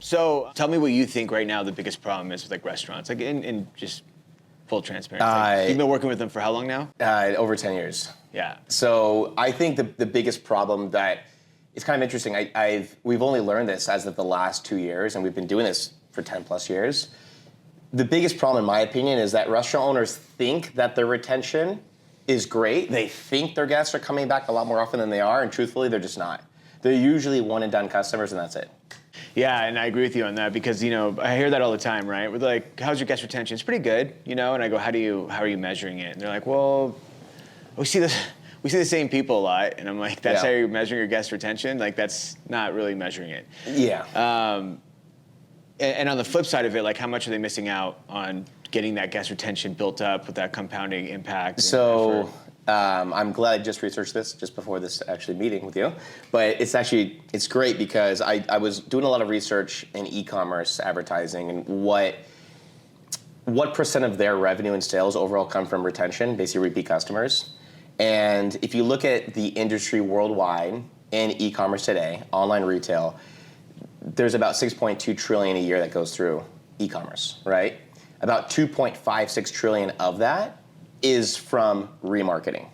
So tell me what you think right now the biggest problem is with like restaurants, like in just full transparency. You've been working with them for how long now? Over 10 years. Yeah. So I think the biggest problem that it's kind of interesting. We've only learned this as of the last 2 years, and we've been doing this for 10 plus years. The biggest problem, in my opinion, is that restaurant owners think that their retention is great. They think their guests are coming back a lot more often than they are, and truthfully, they're just not. They're usually one and done customers, and that's it. Yeah, and I agree with you on that because, I hear that all the time, right? We're like, how's your guest retention? It's pretty good, And I go, how are you measuring it? And they're like, well, we see the same people a lot. And I'm like, that's how you're measuring your guest retention? Like, that's not really measuring it. Yeah. And on the flip side of it, like, how much are they missing out on getting that guest retention built up with that compounding impact? So I'm glad I just researched this just before this actually meeting with you. But it's great because I was doing a lot of research in e-commerce advertising and what percent of their revenue and sales overall come from retention, basically repeat customers. And if you look at the industry worldwide in e-commerce today, online retail, there's about 6.2 trillion a year that goes through e-commerce, right? About 2.56 trillion of that is from remarketing.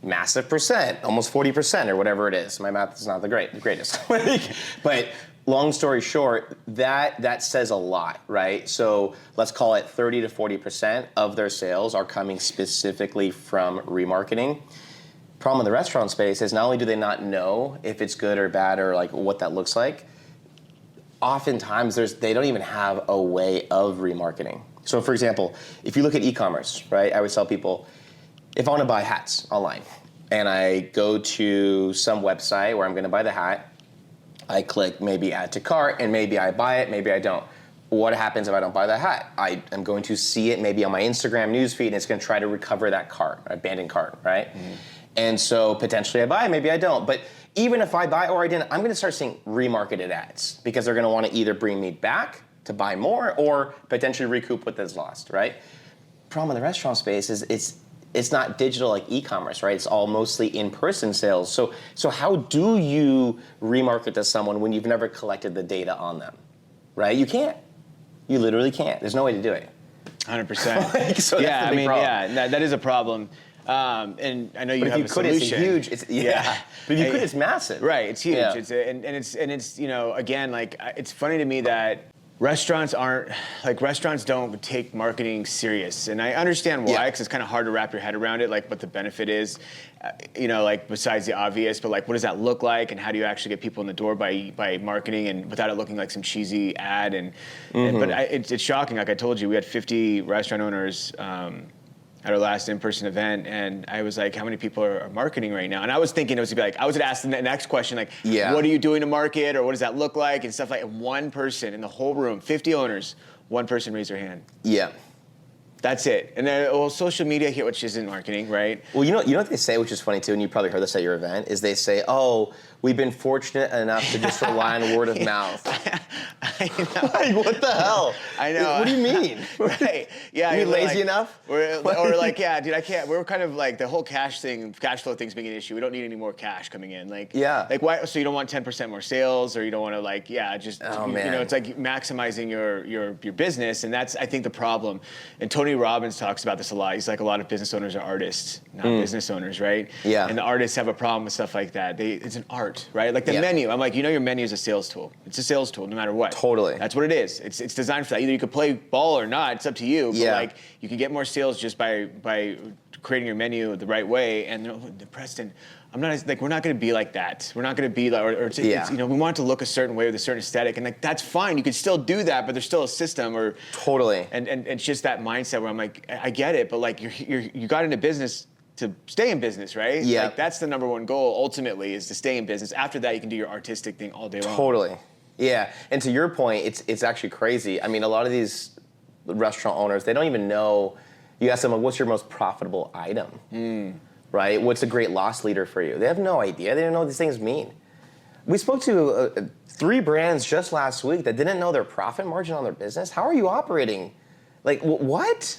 Massive percent, almost 40% or whatever it is. My math is not the greatest. But long story short, that says a lot, right? So let's call it 30 to 40% of their sales are coming specifically from remarketing. Problem in the restaurant space is not only do they not know if it's good or bad or like what that looks like, oftentimes they don't even have a way of remarketing. So for example, if you look at e-commerce, right, I always tell people, if I want to buy hats online and I go to some website where I'm going to buy the hat, I click maybe add to cart and maybe I buy it, maybe I don't. What happens if I don't buy the hat? I am going to see it maybe on my Instagram newsfeed and it's going to try to recover that cart, abandoned cart, right? Mm-hmm. And so potentially I buy it, maybe I don't. But even if I buy or I didn't, I'm going to start seeing remarketed ads because they're going to want to either bring me back to buy more or potentially recoup what is lost, right? Problem in the restaurant space is it's not digital like e-commerce, right? It's all mostly in-person sales. So how do you remarket to someone when you've never collected the data on them, right? You can't. You literally can't. There's no way to do it. 100%. So yeah, I mean, problem. That is a problem. And I know you have a solution. But if you could, it's massive. Right, it's huge. Yeah. It's again, like, it's funny to me that restaurants don't take marketing serious. And I understand why, because it's kind of hard to wrap your head around it, like what the benefit is, like besides the obvious, but like what does that look like and how do you actually get people in the door by marketing and without it looking like some cheesy ad but it's shocking. Like I told you, we had 50 restaurant owners at our last in-person event, and I was like, how many people are marketing right now? And I was thinking it was like, I was going to ask the next question, like, what are you doing to market, or what does that look like, and stuff like that. And one person in the whole room, 50 owners, one person raised their hand. Yeah. That's it. And then, social media here, which isn't marketing, right? Well, you know what they say, which is funny too, and you probably heard this at your event, is they say, oh, we've been fortunate enough to just rely on word of mouth. I know. Like, what the hell? I know. What do you mean? Right. Yeah. Are you lazy enough? Or like, yeah, dude, I can't. We're kind of like the whole cash flow thing's being an issue. We don't need any more cash coming in. Like, like why? So you don't want 10% more sales, or you don't want to it's like maximizing your business, and that's I think the problem. And Tony Robbins talks about this a lot. He's like, a lot of business owners are artists, not business owners, right? Yeah. And the artists have a problem with stuff like that. It's an art, right? Like the menu. I'm like, your menu is a sales tool. It's a sales tool, no matter what. Totally. That's what it is. It's designed for that. Either you could play ball or not. It's up to you. But like, you can get more sales just by creating your menu the right way. And Preston, I'm not like, we're not going to be like that. We're not going to be like, we want it to look a certain way with a certain aesthetic, and like that's fine. You can still do that, but there's still a system or totally. And it's just that mindset where I'm like, I get it, but like you got into business to stay in business, right? Yeah. Like that's the number one goal ultimately, is to stay in business. After that, you can do your artistic thing all day long. Totally. Yeah. And to your point, it's actually crazy. I mean, a lot of these restaurant owners, they don't even know. You ask them, like, what's your most profitable item? Right? What's a great loss leader for you? They have no idea. They don't know what these things mean. We spoke to 3 brands just last week that didn't know their profit margin on their business. How are you operating? Like, what?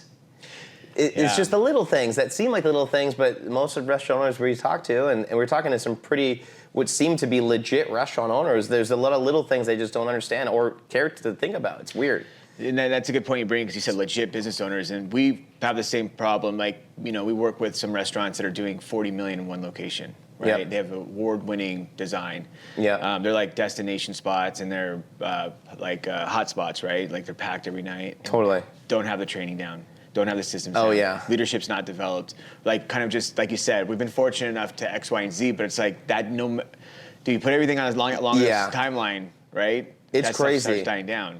It's just the little things that seem like little things, but most of restaurant owners we talk to, and we're talking to some pretty, what seem to be legit restaurant owners, there's a lot of little things they just don't understand or care to think about. It's weird. And that's a good point you bring, because you said legit business owners, and we have the same problem. Like, we work with some restaurants that are doing 40 million in one location, right? Yep. They have award-winning design. Yeah. They're like destination spots, and they're hot spots, right? Like, they're packed every night. Totally. Don't have the training down. Don't have the systems Oh, down. yeah. Leadership's not developed. Like, kind of just, like you said, we've been fortunate enough to X, Y, and Z, but it's like that, do you put everything on as long timeline, right? It's that stuff crazy. starts dying down.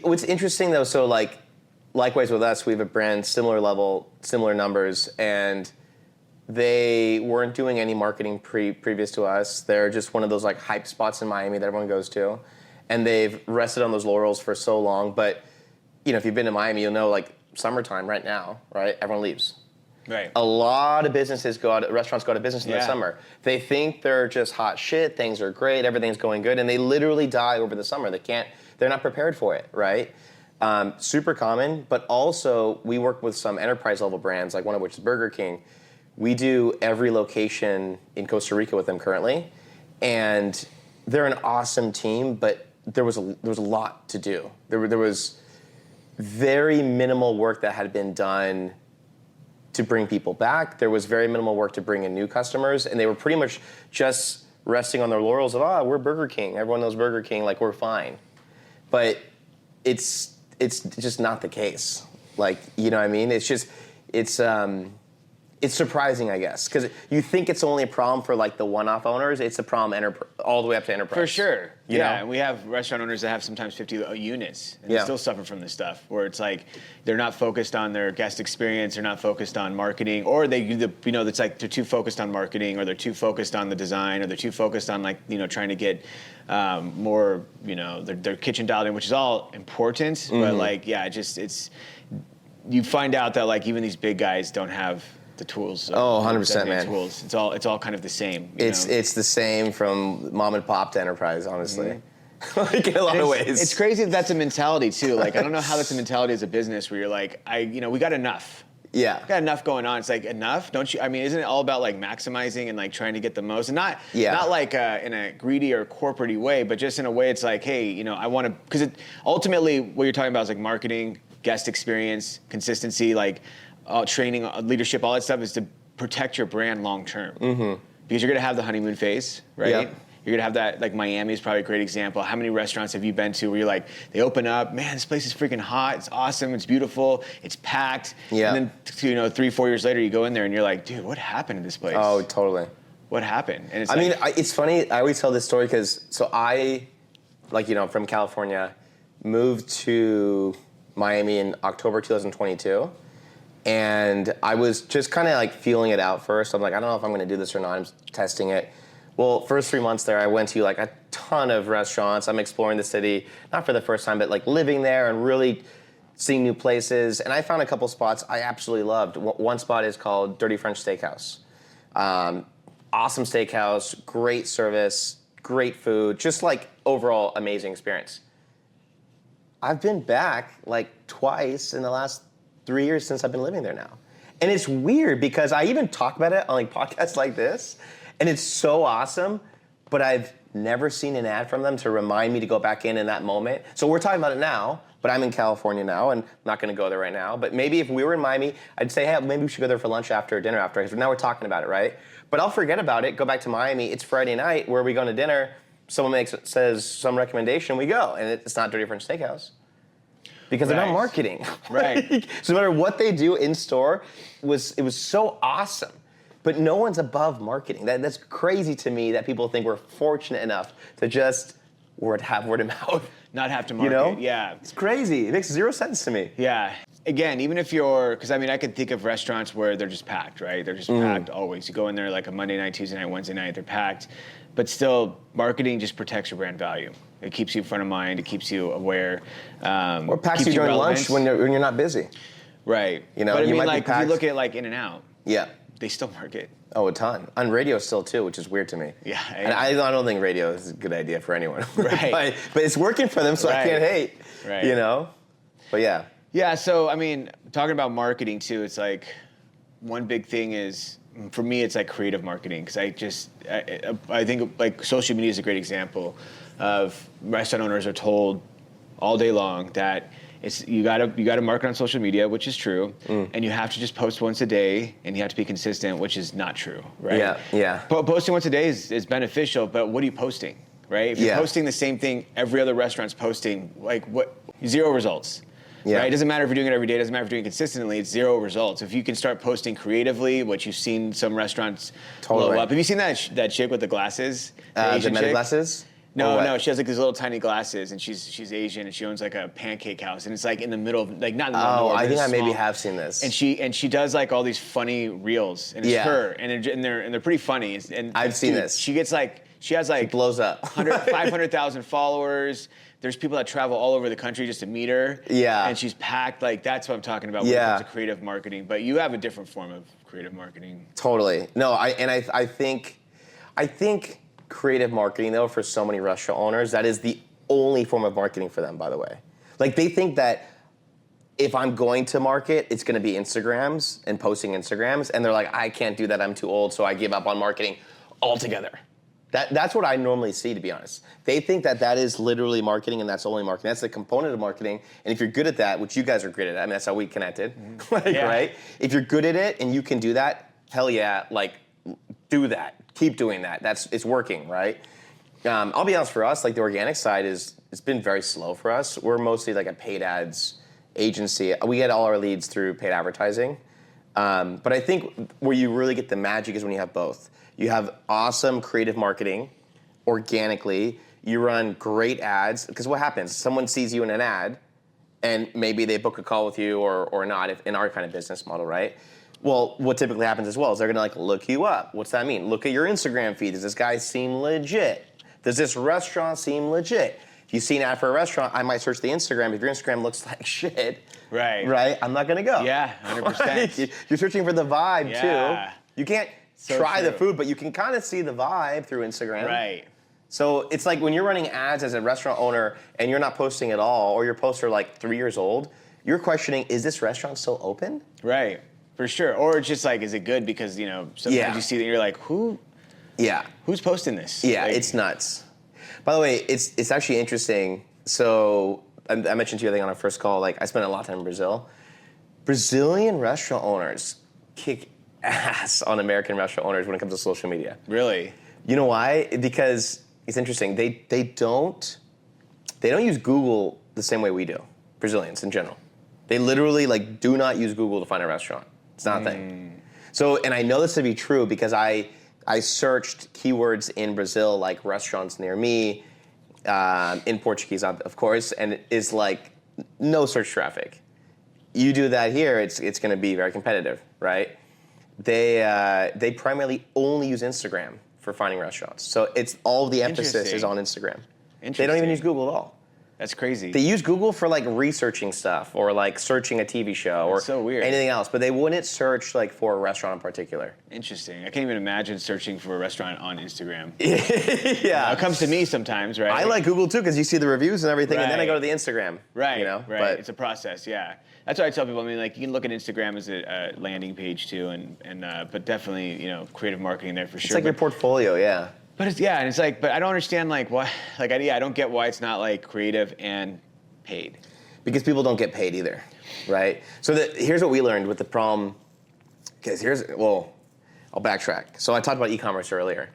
What's interesting though, so like, likewise with us, we have a brand, similar level, similar numbers, and they weren't doing any marketing previous to us. They're just one of those like hype spots in Miami that everyone goes to, and they've rested on those laurels for so long. But if you've been to Miami, you'll know like summertime right now, right? Everyone leaves. Right. A lot of restaurants go out of business in the summer. They think they're just hot shit, things are great, everything's going good, and they literally die over the summer. They're not prepared for it, right? Super common, but also we work with some enterprise level brands, like one of which is Burger King. We do every location in Costa Rica with them currently, and they're an awesome team, but there was a lot to do. There was very minimal work that had been done to bring people back. There was very minimal work to bring in new customers, and they were pretty much just resting on their laurels of, we're Burger King. Everyone knows Burger King, like we're fine. But it's just not the case. Like, you know what I mean? It's surprising, I guess, because you think it's only a problem for like the one-off owners. It's a problem all the way up to enterprise. For sure. You know? And we have restaurant owners that have sometimes 50 units, and they still suffer from this stuff, where it's like they're not focused on their guest experience, they're not focused on marketing, or it's like they're too focused on marketing, or they're too focused on the design, or they're too focused on trying to get more, their kitchen dialed in, which is all important, but you find out that like even these big guys don't have the tools. 100%, man. Tools. It's all kind of the same. It's the same from mom and pop to enterprise, honestly. Like in a lot of ways. It's crazy that's a mentality too. Like, I don't know how that's a mentality as a business where you're like, we got enough. Yeah. We got enough going on. It's like, enough? Don't you? I mean, isn't it all about like maximizing and like trying to get the most? And not like in a greedy or corporate-y way, but just in a way it's like, hey, I want to, because ultimately what you're talking about is like marketing, guest experience, consistency, like training, leadership, all that stuff is to protect your brand long term. Mm-hmm. Because you're going to have the honeymoon phase, right? Yep. You're going to have that, like Miami is probably a great example. How many restaurants have you been to where you're like, they open up, man, this place is freaking hot, it's awesome, it's beautiful, it's packed. Yeah. And then 3-4 years later you go in there and you're like, dude, what happened to this place? Oh, totally. What happened? And it's it's funny, I always tell this story because, I'm from California, moved to Miami in October 2022. And I was just kind of like feeling it out first. I'm like, I don't know if I'm going to do this or not. I'm testing it. Well, first 3 months there, I went to like a ton of restaurants. I'm exploring the city, not for the first time, but like living there and really seeing new places. And I found a couple spots I absolutely loved. One spot is called Dirty French Steakhouse. Awesome steakhouse, great service, great food, just like overall amazing experience. I've been back like twice in the last 3 years since I've been living there now. And it's weird because I even talk about it on like podcasts like this, and it's so awesome, but I've never seen an ad from them to remind me to go back in that moment. So we're talking about it now, but I'm in California now, and I'm not gonna go there right now. But maybe if we were in Miami, I'd say, hey, maybe we should go there for lunch after or dinner after, because now we're talking about it, right? But I'll forget about it, go back to Miami, it's Friday night, where are we going to dinner? Someone says some recommendation, we go, and it's not Dirty French Steakhouse. Because they're not marketing. Right. So no matter what they do in store, it was so awesome. But no one's above marketing. That's crazy to me that people think we're fortunate enough to just have word of mouth. Not have to market, yeah. It's crazy. It makes zero sense to me. Yeah. Again, even if because I could think of restaurants where they're just packed, right? They're just packed always. You go in there like a Monday night, Tuesday night, Wednesday night, they're packed. But still, marketing just protects your brand value. It keeps you front of mind. It keeps you aware. Or packs you during lunch when you're not busy. Right. But if you look at like In-N-Out. Yeah. They still market. Oh, a ton. On radio still too, which is weird to me. Yeah. And I don't think radio is a good idea for anyone. Right. but it's working for them, so I can't hate. Right. But yeah. Yeah, so I mean, talking about marketing too, it's like one big thing is for me, it's like creative marketing because I think like social media is a great example of restaurant owners are told all day long that you gotta market on social media, which is true, and you have to just post once a day, and you have to be consistent, which is not true, right? Yeah. Posting once a day is beneficial, but what are you posting, right? If you're posting the same thing every other restaurant's posting, like what? Zero results. Yeah. Right? It doesn't matter if you're doing it every day. It doesn't matter if you're doing it consistently. It's zero results. If you can start posting creatively, which you've seen some restaurants blow up. Have you seen that chick with the glasses? The meta glasses? No. She has like these little tiny glasses, and she's Asian, and she owns like a pancake house, and it's like in the middle of like not in the middle. I think I maybe have seen this. And she does like all these funny reels, and it's her, and they're pretty funny. And I've seen this. She has like she blows up 500,000 followers. There's people that travel all over the country just to meet her. Yeah. And she's packed. Like, that's what I'm talking about when it comes to creative marketing. But you have a different form of creative marketing. Totally. No, I think creative marketing, though, for so many restaurant owners, that is the only form of marketing for them, by the way. Like, they think that if I'm going to market, it's going to be Instagrams and posting Instagrams. And they're like, I can't do that. I'm too old, so I give up on marketing altogether. That's what I normally see, to be honest. They think that is literally marketing and that's only marketing. That's a component of marketing. And if you're good at that, which you guys are great at, I mean, that's how we connected, right? If you're good at it and you can do that, hell yeah, like, do that. Keep doing that. It's working, right? I'll be honest, for us, like the organic side it's been very slow for us. We're mostly like a paid ads agency. We get all our leads through paid advertising. But I think where you really get the magic is when you have both. You have awesome creative marketing organically. You run great ads. Because what happens? Someone sees you in an ad, and maybe they book a call with you or not, if in our kind of business model, right? Well, what typically happens as well is they're going to like look you up. What's that mean? Look at your Instagram feed. Does this guy seem legit? Does this restaurant seem legit? If you see an ad for a restaurant, I might search the Instagram. If your Instagram looks like shit, right, I'm not going to go. Yeah, 100%. You're searching for the vibe, too. You can't try the food, but you can kind of see the vibe through Instagram. Right. So it's like when you're running ads as a restaurant owner and you're not posting at all, or your posts are like 3 years old, you're questioning, is this restaurant still open? Right, for sure. Or it's just like, is it good? Because, sometimes you see that you're like, who's posting this? Yeah, like, it's nuts. By the way, it's actually interesting. So I mentioned to you, I think, on our first call, like I spent a lot of time in Brazil. Brazilian restaurant owners kick ass on American restaurant owners when it comes to social media. Really? You know why? Because it's interesting. They don't use Google the same way we do. Brazilians in general. They literally like do not use Google to find a restaurant. It's not a thing. So, and I know this to be true because I searched keywords in Brazil like restaurants near me, in Portuguese, of course, and it is like no search traffic. You do that here, it's going to be very competitive, right? They primarily only use Instagram for finding restaurants. So it's all the emphasis is on Instagram. They don't even use Google at all. That's crazy. They use Google for like researching stuff or like searching a TV show or so weird. Anything else, but they wouldn't search like for a restaurant in particular. Interesting. I can't even imagine searching for a restaurant on Instagram. Yeah. It comes to me sometimes, right? I like Google too because you see the reviews and everything, and then I go to the Instagram. Right. Right. But it's a process. Yeah. That's what I tell people. I mean, like you can look at Instagram as a landing page too, but definitely creative marketing there for sure. It's like your portfolio, yeah. But it's like, but I don't understand like why, like I don't get why it's not like creative and paid. Because people don't get paid either, right? So here's what we learned with the problem. Because I'll backtrack. So I talked about e-commerce earlier.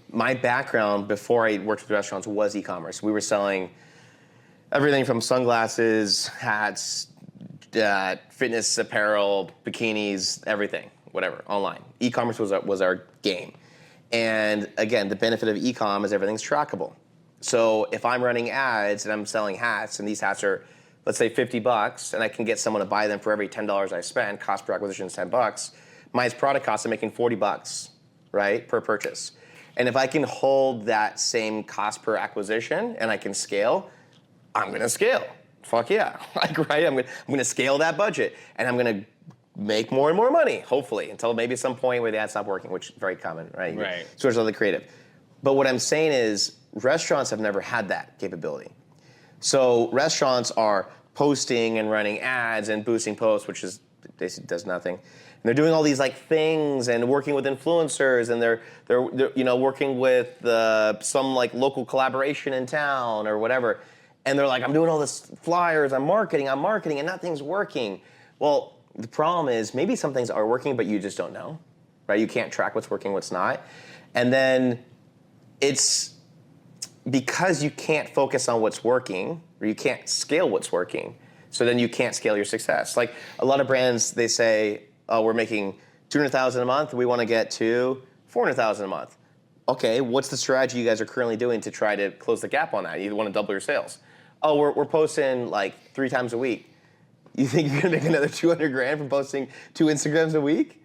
My background before I worked with restaurants was e-commerce. We were selling everything from sunglasses, hats, fitness apparel, bikinis, everything, whatever, online. E-commerce was our game. And again, the benefit of e-com is everything's trackable. So if I'm running ads and I'm selling hats, and these hats are, let's say, $50, and I can get someone to buy them for every $10 I spend, cost per acquisition is $10, my product cost, I'm making $40, right, per purchase. And if I can hold that same cost per acquisition and I can scale, I'm gonna scale. Fuck yeah, right? I'm gonna scale that budget, and I'm gonna make more and more money, hopefully, until maybe some point where the ads stop working, which is very common, right? Right. Switch to the creative. But what I'm saying is restaurants have never had that capability. So restaurants are posting and running ads and boosting posts, which is basically does nothing. And they're doing all these like things and working with influencers, and they're working with some like local collaboration in town or whatever. And they're like, I'm doing all this flyers, I'm marketing, and nothing's working. Well, the problem is maybe some things are working, but you just don't know, right? You can't track what's working, what's not. And then it's because you can't focus on what's working, or you can't scale what's working, so then you can't scale your success. Like a lot of brands, they say, oh, we're making $200,000 a month, we want to get to $400,000 a month. Okay, what's the strategy you guys are currently doing to try to close the gap on that? You want to double your sales. Oh, we're posting like 3 times a week. You think you're gonna make another $200,000 from posting 2 Instagrams a week?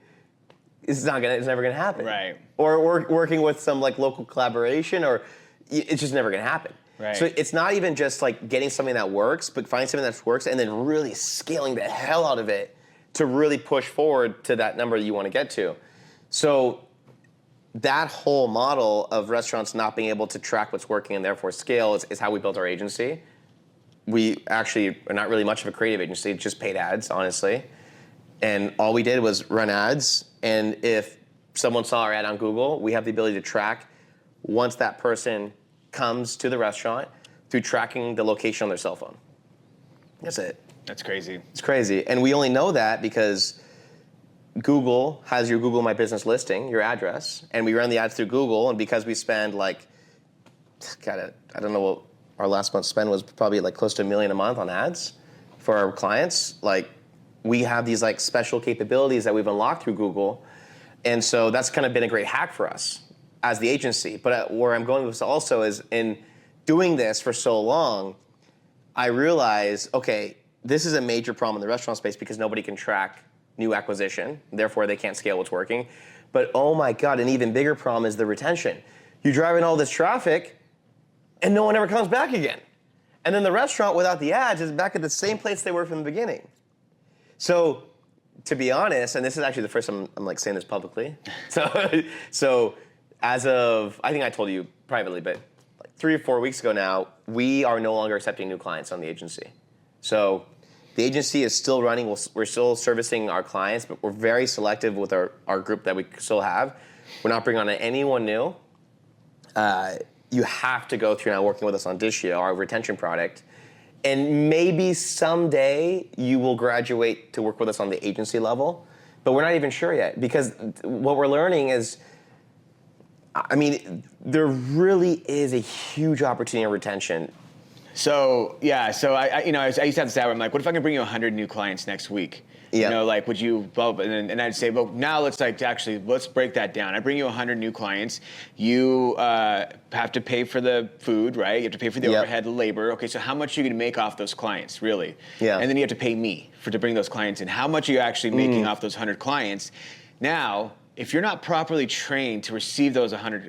It's never gonna happen. Right. Or working with some like local collaboration, or it's just never gonna happen. Right. So it's not even just like getting something that works, but finding something that works and then really scaling the hell out of it to really push forward to that number that you want to get to. So that whole model of restaurants not being able to track what's working and therefore scale is how we built our agency. We actually are not really much of a creative agency, just paid ads, honestly. And all we did was run ads, and if someone saw our ad on Google, we have the ability to track once that person comes to the restaurant through tracking the location on their cell phone. That's it. That's crazy. It's crazy. And we only know that because Google has your Google My Business listing, your address, and we run the ads through Google, and because we spend like, I don't know what our last month's spend was, probably like close to $1 million a month on ads for our clients. Like, we have these like special capabilities that we've unlocked through Google, and so that's kind of been a great hack for us as the agency. But where I'm going with this also is in doing this for so long, I realize, okay, this is a major problem in the restaurant space because nobody can track new acquisition, therefore they can't scale what's working. But oh my God, an even bigger problem is the retention. You drive in all this traffic, and no one ever comes back again. And then the restaurant without the ads is back at the same place they were from the beginning. So, to be honest, and this is actually the first time I'm like saying this publicly. So as of, I think I told you privately, but like 3 or 4 weeks ago now, we are no longer accepting new clients on the agency. So the agency is still running, we're still servicing our clients, but we're very selective with our group that we still have. We're not bringing on anyone new. You have to go through now working with us on Dishio, our retention product. And maybe someday you will graduate to work with us on the agency level, but we're not even sure yet, because what we're learning is, I mean, there really is a huge opportunity in retention. So yeah, so I used to have this hour. I'm like, what if I can bring you 100 new clients next week? Yeah. You know, like, would you? Well, and I'd say, well, now let's break that down. I bring you 100 new clients. You have to pay for the food, right? You have to pay for the overhead, the labor. Okay, so how much are you going to make off those clients, really? Yeah. And then you have to pay me to bring those clients in. How much are you actually making off those 100 clients? Now, if you're not properly trained to receive those 100,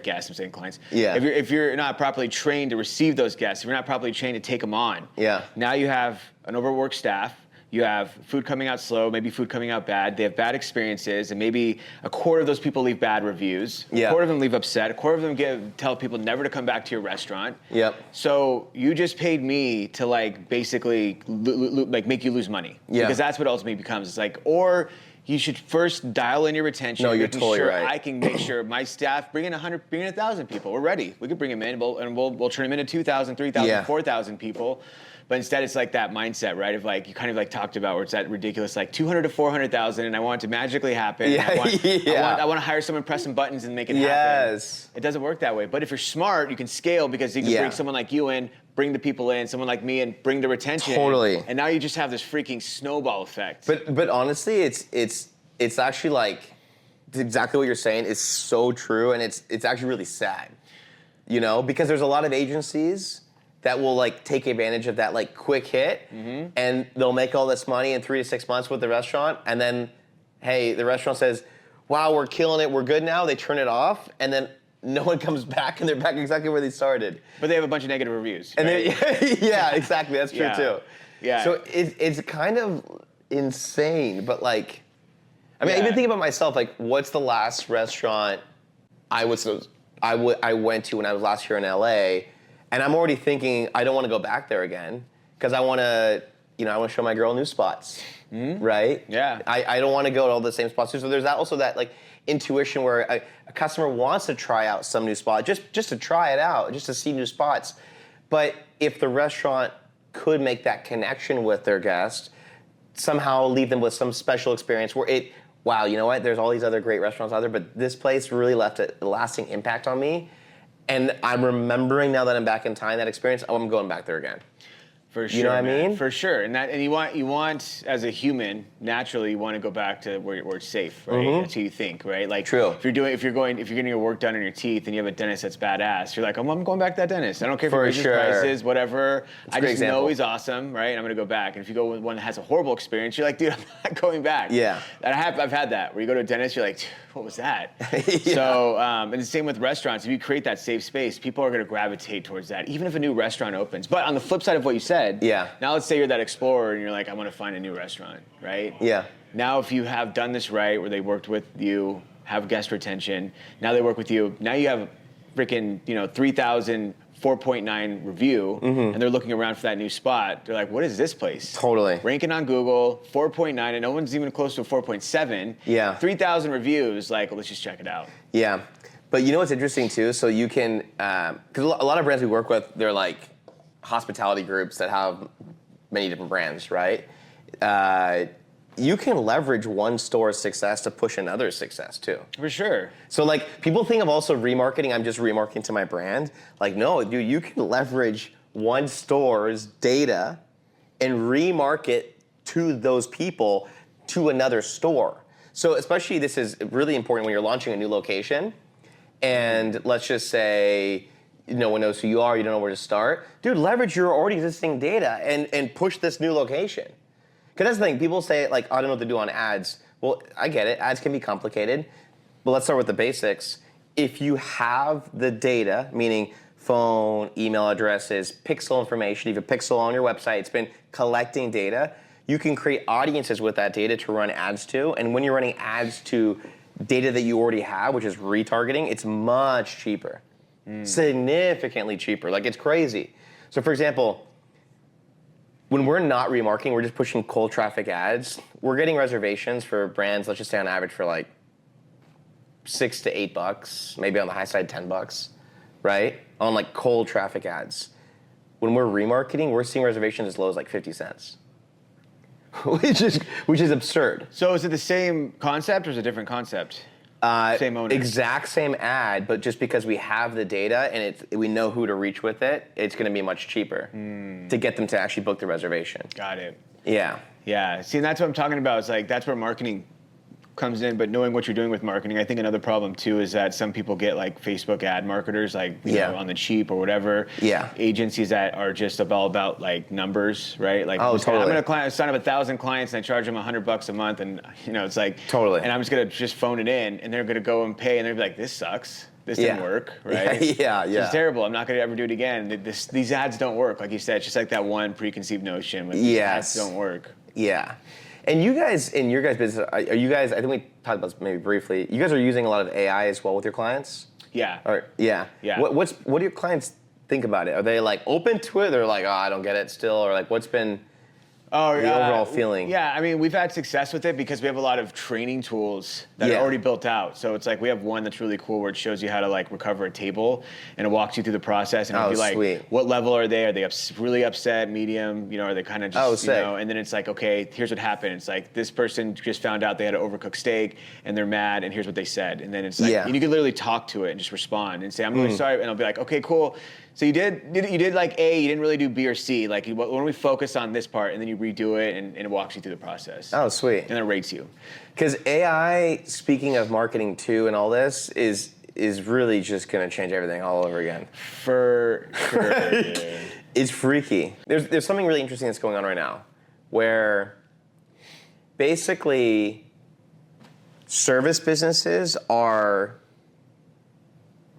guests, I'm saying clients. Yeah. If you're not properly trained to receive those guests, if you're not properly trained to take them on. Yeah. Now you have an overworked staff. You have food coming out slow, maybe food coming out bad. They have bad experiences, and maybe a quarter of those people leave bad reviews. Yeah. A quarter of them leave upset. A quarter of them tell people never to come back to your restaurant. Yep. So you just paid me to like basically like make you lose money. Yeah. Because that's what ultimately becomes. It's like, or you should first dial in your retention. No, you're totally right. I can make sure my staff bring in 1,000 people. We're ready. We can bring them in, and we'll turn them into 2,000, 3,000, 4,000 people. But instead, it's like that mindset, right? Of like you kind of like talked about, where it's that ridiculous, like 200 to 400,000, and I want it to magically happen. Yeah, I want to hire someone, press some buttons, and make it happen. Yes. It doesn't work that way. But if you're smart, you can scale, because you can bring someone like you in, bring the people in, someone like me, and bring the retention. Totally. And now you just have this freaking snowball effect. But honestly, it's actually like exactly what you're saying is so true, and it's actually really sad, you know, because there's a lot of agencies that will like take advantage of that like quick hit, and they'll make all this money in 3 to 6 months with the restaurant, and then, hey, the restaurant says, wow, we're killing it, we're good now, they turn it off, and then no one comes back, and they're back exactly where they started. But they have a bunch of negative reviews. And right? Yeah, exactly, that's true too. Yeah. So it's kind of insane, but like, I mean, I even think about myself, like, what's the last restaurant I went to when I was last year in LA? And I'm already thinking, I don't want to go back there again, because I want to, I want to show my girl new spots, right? Yeah. I don't want to go to all the same spots. So there's also that like intuition where a customer wants to try out some new spot, just to try it out, just to see new spots. But if the restaurant could make that connection with their guest, somehow leave them with some special experience where wow, you know what? There's all these other great restaurants out there, but this place really left a lasting impact on me. And I'm remembering now that I'm back in time, that experience, I'm going back there again. For sure, you know what I mean? For sure, and you want as a human, naturally, you want to go back to where it's safe, right? That's who you think, right? Like, true. If you're getting your work done on your teeth, and you have a dentist that's badass, you're like, I'm going back to that dentist. I don't care if he raises prices, whatever. I just know he's awesome, right? And I'm gonna go back. And if you go with one that has a horrible experience, you're like, dude, I'm not going back. Yeah. And I've had that where you go to a dentist, you're like, what was that? Yeah. So, and the same with restaurants. If you create that safe space, people are gonna gravitate towards that, even if a new restaurant opens. But on the flip side of what you said, now let's say you're that explorer and you're like, I want to find a new restaurant, right? Yeah. Now if you have done this right, where they worked with you, have guest retention, now they work with you, now you have freaking, 3,000, 4.9 review, and they're looking around for that new spot. They're like, what is this place? Totally. Ranking on Google, 4.9, and no one's even close to a 4.7. Yeah. 3,000 reviews, like, well, let's just check it out. Yeah. But you know what's interesting too? So you can, because a lot of brands we work with, they're like hospitality groups that have many different brands, right? You can leverage one store's success to push another's success too. For sure. So like people think of also remarketing, I'm just remarketing to my brand. Like no, dude, you can leverage one store's data and remarket to those people to another store. So especially this is really important when you're launching a new location and let's just say no one knows who you are, you don't know where to start. Dude, leverage your already existing data and push this new location. Because that's the thing, people say like, I don't know what to do on ads. Well, I get it, ads can be complicated, but let's start with the basics. If you have the data, meaning phone, email addresses, pixel information, you have a pixel on your website, it's been collecting data, you can create audiences with that data to run ads to, and when you're running ads to data that you already have, which is retargeting, it's much cheaper. Significantly cheaper, like it's crazy. So for example, when we're not remarketing, we're just pushing cold traffic ads, we're getting reservations for brands, let's just say on average for like $6 to $8, maybe on the high side $10, right? On like cold traffic ads. When we're remarketing, we're seeing reservations as low as like 50 cents. which is absurd. So is it the same concept or is it a different concept? Same owner. Exact same ad, but just because we have the data and we know who to reach with it, it's going to be much cheaper to get them to actually book the reservation. Got it. Yeah. Yeah. See, and that's what I'm talking about. It's like that's where marketing comes in, but knowing what you're doing with marketing, I think another problem too is that some people get like Facebook ad marketers, like you know, on the cheap or whatever. Yeah. Agencies that are just all about like numbers, right? Like, totally. I'm gonna sign up 1,000 clients and I charge them $100 a month, and it's like totally. And I'm just gonna phone it in, and they're gonna go and pay, and they're like, this sucks. This didn't work, right? Yeah. It's just terrible. I'm not going to ever do it again. These ads don't work. Like you said, it's just like that one preconceived notion. These ads don't work. Yeah. And you guys, in your guys' business, are you guys, I think we talked about this maybe briefly, you guys are using a lot of AI as well with your clients? Yeah. Yeah. What do your clients think about it? Are they like open to it? They're like, I don't get it still? Or like, what's been the overall feeling? Yeah, I mean, we've had success with it because we have a lot of training tools that are already built out. So it's like we have one that's really cool where it shows you how to like recover a table, and it walks you through the process, and it'll be like, sweet. What level are they? Are they really upset, medium? Are they kind of just, and then it's like, okay, here's what happened. It's like this person just found out they had an overcooked steak and they're mad, and here's what they said. And then it's like, and you can literally talk to it and just respond and say, I'm really sorry. And I'll be like, okay, cool. So you did like A, you didn't really do B or C. Like, why don't we focus on this part, and then you redo it, and it walks you through the process. Oh, sweet. And it rates you. Because AI, speaking of marketing too and all this, is really just going to change everything all over again. For sure. It's freaky. There's something really interesting that's going on right now, where basically service businesses are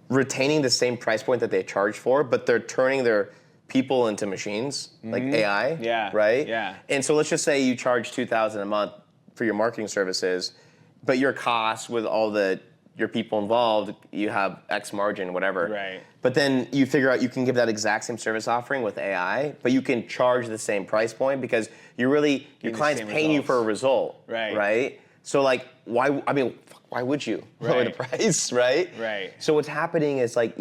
retaining the same price point that they charge for, but they're turning their people into machines, like AI, right? Yeah. And so let's just say you charge $2,000 a month for your marketing services, but your cost with all the your people involved, you have X margin, whatever. Right. But then you figure out you can give that exact same service offering with AI, but you can charge the same price point because your client's paying you for a result. Right. Right? So like, why would you lower the price, right? Right. So what's happening is like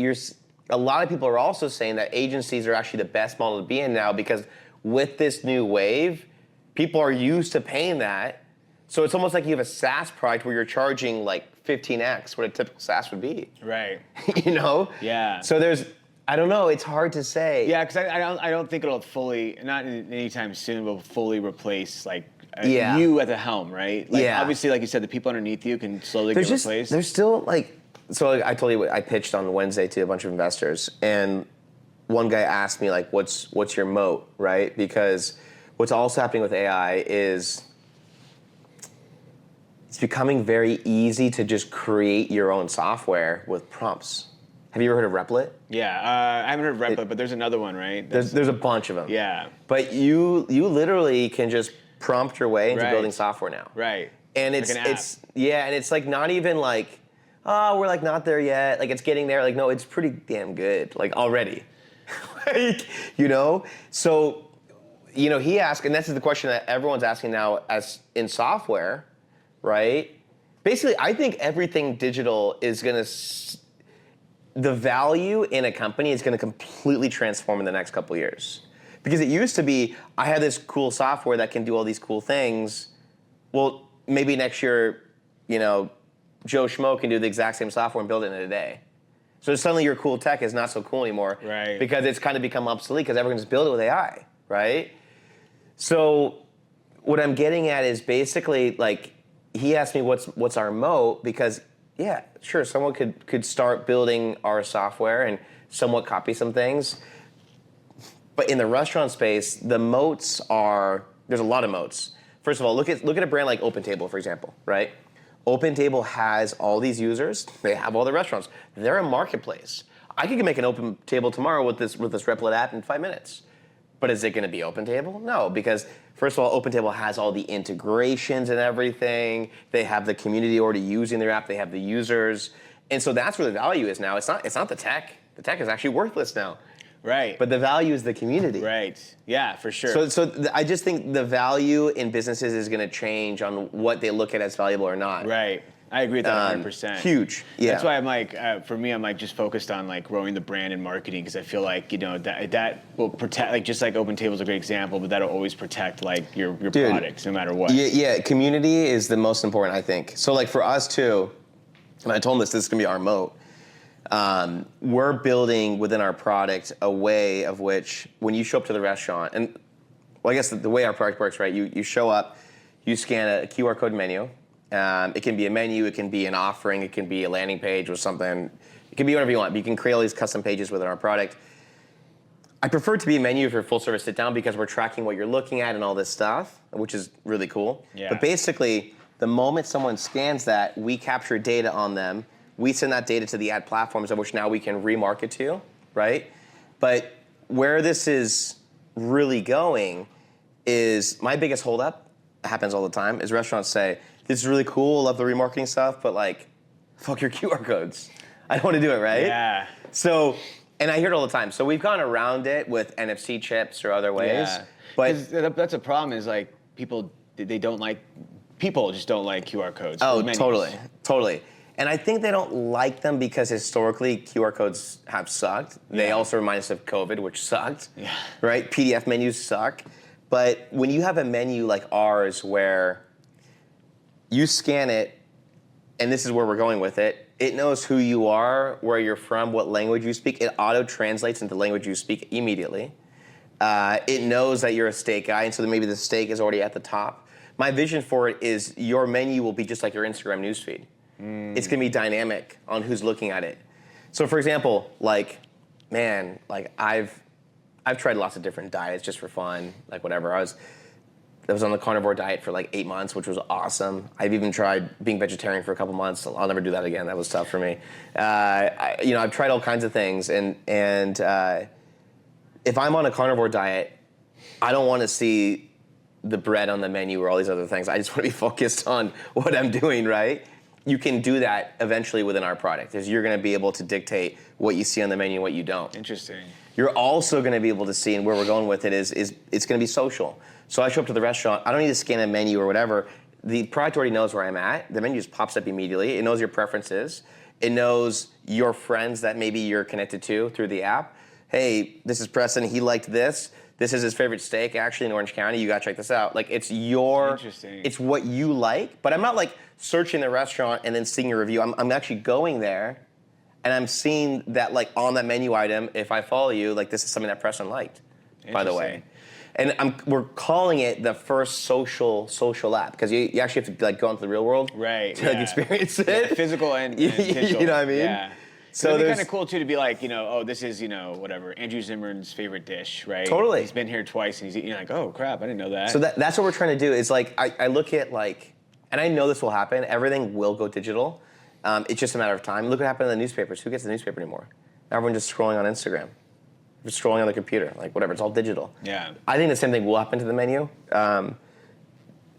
a lot of people are also saying that agencies are actually the best model to be in now because with this new wave, people are used to paying that. So it's almost like you have a SaaS product where you're charging like 15x what a typical SaaS would be. Right. You know? Yeah. So I don't know, it's hard to say. Yeah, because I don't think it'll fully, not anytime soon, will fully replace like Yeah. you at the helm, right? Like Yeah. obviously, like you said, the people underneath you can slowly get replaced. There's still like, so like, I told you I pitched on Wednesday to a bunch of investors, and one guy asked me like, what's your moat, right? Because what's also happening with AI is it's becoming very easy to just create your own software with prompts. Have you ever heard of Replit? Yeah, I haven't heard of Replit, but there's another one, right? There's a bunch of them. Yeah. But you literally can just prompt your way into Right. building software now. Right. And Like an app. and it's like not even like, oh, we're like not there yet. Like it's getting there. Like no, it's pretty damn good. Like already. Like, you know? So, you know, he asked, and this is the question that everyone's asking now as in software, right? Basically, I think everything digital is gonna the value in a company is gonna completely transform in the next couple of years. Because it used to be, I have this cool software that can do all these cool things. Well, maybe next year, you know, Joe Schmo can do the exact same software and build it in a day. So suddenly your cool tech is not so cool anymore. Right. Because it's kind of become obsolete because everyone just build it with AI, right? So what I'm getting at is basically like, he asked me what's our moat because yeah, sure, someone could start building our software and somewhat copy some things. But in the restaurant space, the moats there's a lot of moats. First of all, look at a brand like OpenTable, for example, right? OpenTable has all these users. They have all the restaurants. They're a marketplace. I could make an OpenTable tomorrow with this Replit app in 5 minutes. But is it going to be OpenTable? No, because first of all, OpenTable has all the integrations and everything. They have the community already using their app. They have the users, and so that's where the value is now. It's not the tech. The tech is actually worthless now. Right. But the value is the community. Right. Yeah, for sure. I just think the value in businesses is going to change on what they look at as valuable or not. Right. I agree with that 100%. Huge. Yeah. That's why I'm like, for me, I'm like just focused on like growing the brand and marketing because I feel like, you know, that will protect, like just like OpenTable is a great example, but that'll always protect like your products no matter what. Yeah, community is the most important, I think. So like for us too, and I told them this is going to be our moat. We're building within our product a way of which when you show up to the restaurant, and well, I guess the way our product works, right? You show up, you scan a QR code menu. It can be a menu, it can be an offering, it can be a landing page or something. It can be whatever you want. But you can create all these custom pages within our product. I prefer it to be a menu for full service sit down because we're tracking what you're looking at and all this stuff, which is really cool. Yeah. But basically, the moment someone scans that, we capture data on them. We send that data to the ad platforms of which now we can remarket to, right? But where this is really going is my biggest holdup, happens all the time, is restaurants say, this is really cool, love the remarketing stuff, but like, fuck your QR codes. I don't want to do it, right? Yeah. So, and I hear it all the time. So we've gone around it with NFC chips or other ways. Yeah. But that's a problem is like people just don't like QR codes. oh, for menus. totally. And I think they don't like them because historically QR codes have sucked. They Yeah. also remind us of COVID, which sucked. Yeah. Right? PDF menus suck. But when you have a menu like ours where you scan it, and this is where we're going with it, it knows who you are, where you're from, what language you speak. It auto-translates into the language you speak immediately. It knows that you're a steak guy, and so then maybe the steak is already at the top. My vision for it is your menu will be just like your Instagram newsfeed. It's gonna be dynamic on who's looking at it. So for example, like, man, like I've tried lots of different diets just for fun, like whatever. I was on the carnivore diet for like 8 months, which was awesome. I've even tried being vegetarian for a couple months. I'll never do that again. That was tough for me. I've tried all kinds of things, and if I'm on a carnivore diet, I don't want to see the bread on the menu or all these other things. I just want to be focused on what I'm doing, right? you can do that eventually within our product. Is you're going to be able to dictate what you see on the menu and what you don't. Interesting. You're also going to be able to see, and where we're going with it is it's going to be social. So I show up to the restaurant. I don't need to scan a menu or whatever. The product already knows where I'm at. The menu just pops up immediately. It knows your preferences. It knows your friends that maybe you're connected to through the app. Hey, this is Preston. He liked this. This is his favorite steak, actually, in Orange County. You got to check this out. Like, it's it's what you like. But I'm not, like, searching the restaurant and then seeing a review. I'm actually going there, and I'm seeing that, like, on that menu item, if I follow you, like, this is something that Preston liked, by the way. And we're calling it the first social app, because you actually have to, like, go into the real world to like, experience it. Yeah, physical and digital. You know what I mean? Yeah. So it'd be kind of cool too to be like, oh, this is, whatever, Andrew Zimmern's favorite dish, right? Totally. He's been here twice, and he's like, oh crap, I didn't know that. So that's what we're trying to do. Is like I look at like, and I know this will happen. Everything will go digital. It's just a matter of time. Look what happened in the newspapers. Who gets the newspaper anymore? Everyone just scrolling on Instagram, just scrolling on the computer, like whatever. It's all digital. Yeah. I think the same thing will happen to the menu. And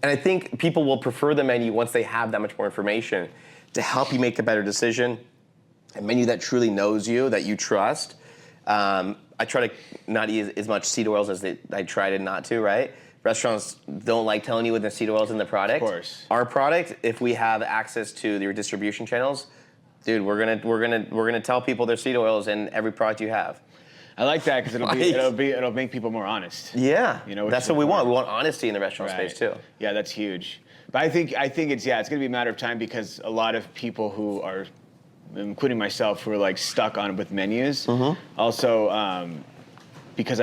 I think people will prefer the menu once they have that much more information to help you make a better decision. A menu that truly knows you, that you trust. I try to not eat as much seed oils as I try to not to, right? Restaurants don't like telling you when the seed oils in the product. Of course. Our product, if we have access to your distribution channels, dude, we're gonna tell people there's seed oils in every product you have. I like that because it'll make people more honest. Yeah, that's what we want. We want honesty in the restaurant space too. Yeah, that's huge. But I think it's going to be a matter of time because a lot of people who are, including myself, who are like stuck on with menus. Mm-hmm. Also, because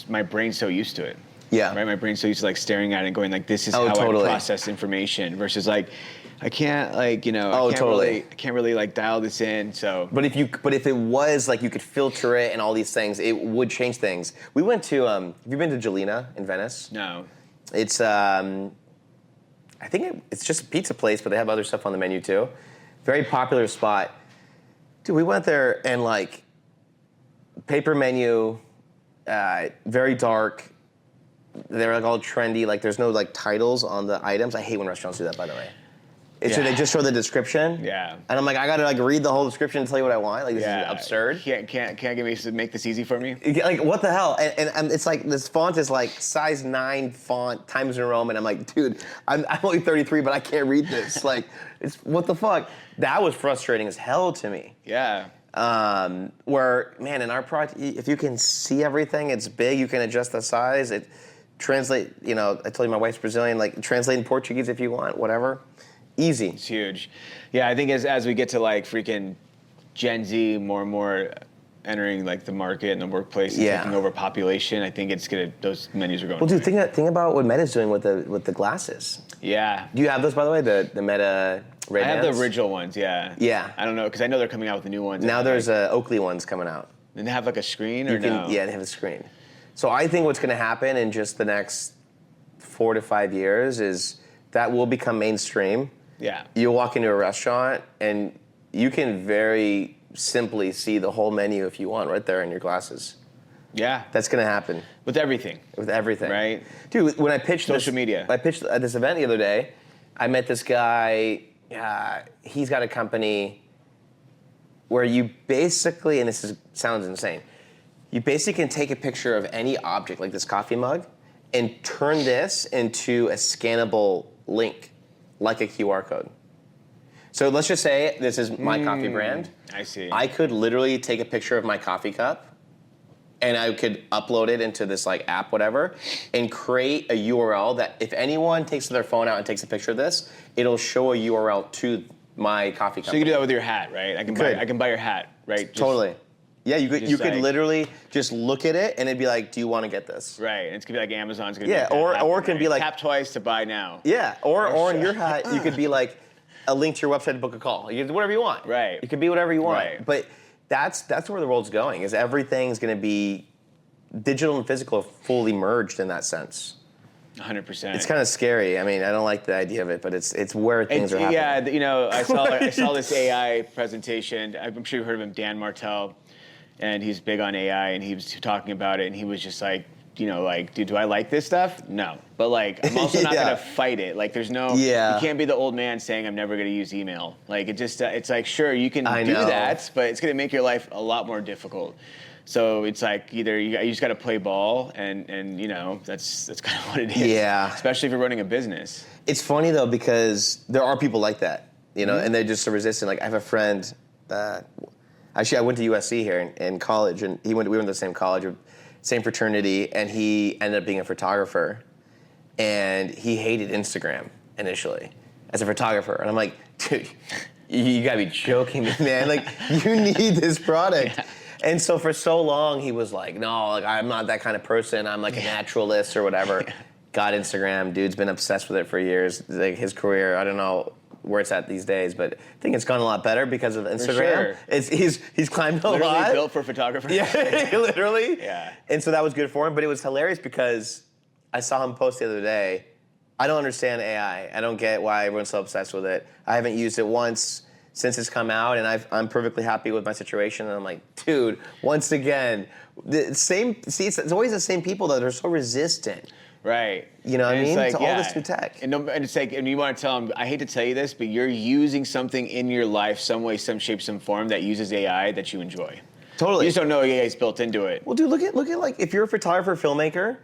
my brain's so used to it. Yeah. Right. My brain's so used to like staring at it and going like, this is how I process information versus like, I can't like I can't really like dial this in. So. But if it was like you could filter it and all these things, it would change things. We went to have you been to Gelina in Venice? No. It's I think it's just a pizza place, but they have other stuff on the menu too. Very popular spot. Dude, we went there and like paper menu, very dark. They're like all trendy. Like there's no like titles on the items. I hate when restaurants do that, by the way. So they just show the description. Yeah. And I'm like, I gotta like read the whole description and tell you what I want. Like this is absurd. Can't make this easy for me. Like what the hell? And it's like this font is like size 9 font, Times New Roman. I'm like, dude, I'm only 33, but I can't read this. Like, it's what the fuck? That was frustrating as hell to me. Yeah. Where, man, in our product, if you can see everything, it's big. You can adjust the size. It translate. I told you my wife's Brazilian. Like translate in Portuguese if you want, whatever. Easy. It's huge. Yeah, I think as we get to like freaking Gen Z more and more entering like the market and the workplace and taking over population, I think those menus are going. Well, dude, think about what Meta's doing with the glasses. Yeah. Do you have those, by the way? The Meta Ray-Bans? I have the original ones. Yeah. Yeah. I don't know because I know they're coming out with the new ones. Now there's Oakley ones coming out. And they have like a screen or no? Yeah, they have a screen. So I think what's going to happen in just the next 4 to 5 years is that will become mainstream. Yeah. You walk into a restaurant and you can very simply see the whole menu if you want right there in your glasses. Yeah. That's going to happen. With everything. Right? Dude, when I pitched social media. I pitched at this event the other day, I met this guy, he's got a company where you basically, and sounds insane, you basically can take a picture of any object like this coffee mug and turn this into a scannable link. Like a QR code. So let's just say this is my coffee brand. I see. I could literally take a picture of my coffee cup and I could upload it into this like app, whatever, and create a URL that if anyone takes their phone out and takes a picture of this, it'll show a URL to my coffee cup. So you can do that with your hat, right? I can buy your hat, right? Totally. Yeah, you could literally just look at it and it'd be like, do you want to get this? Right, and it's gonna be like Amazon's gonna be like or it can be like tap twice to buy now. Yeah, or in your hat you could be like a link to your website to book a call. You can do whatever you want. Right. It could be whatever you want. Right. But that's where the world's going. Is everything's gonna be digital and physical fully merged in that sense. 100%. It's kind of scary. I mean, I don't like the idea of it, but it's where things are happening. Yeah, I saw this AI presentation. I'm sure you've heard of him, Dan Martell. And he's big on AI, and he was talking about it, and he was just like, you know, like, dude, do I like this stuff? No. But like, I'm also not gonna fight it. Like, there's no, you can't be the old man saying I'm never gonna use email. Like, it just, it's like, sure, you can do that, but it's gonna make your life a lot more difficult. So it's like either you just got to play ball, and you know that's kind of what it is. Yeah. Especially if you're running a business. It's funny though because there are people like that, you know, and they're just so resistant. Like I have a friend. Actually, I went to USC here in college, and we went to the same college, same fraternity, and he ended up being a photographer, and he hated Instagram initially as a photographer, and I'm like, dude, you gotta be joking me, man. Like you need this product. Yeah. And so for so long, he was like, no, like I'm not that kind of person. I'm like a naturalist or whatever. Got Instagram. Dude's been obsessed with it for years. Like his career, I don't know where it's at these days, but I think it's gone a lot better because of Instagram. For sure. He's climbed a lot. Literally built for photographers. Yeah, literally. Yeah. And so that was good for him, but it was hilarious because I saw him post the other day. I don't understand AI. I don't get why everyone's so obsessed with it. I haven't used it once since it's come out, and I'm perfectly happy with my situation. And I'm like, dude, once again, it's always the same people that are so resistant. Right. You know what I mean? Like, to all this new tech. And it's like, and you want to tell them, I hate to tell you this, but you're using something in your life, some way, some shape, some form that uses AI that you enjoy. Totally. You just don't know AI is built into it. Well, dude, look at like, if you're a photographer, filmmaker,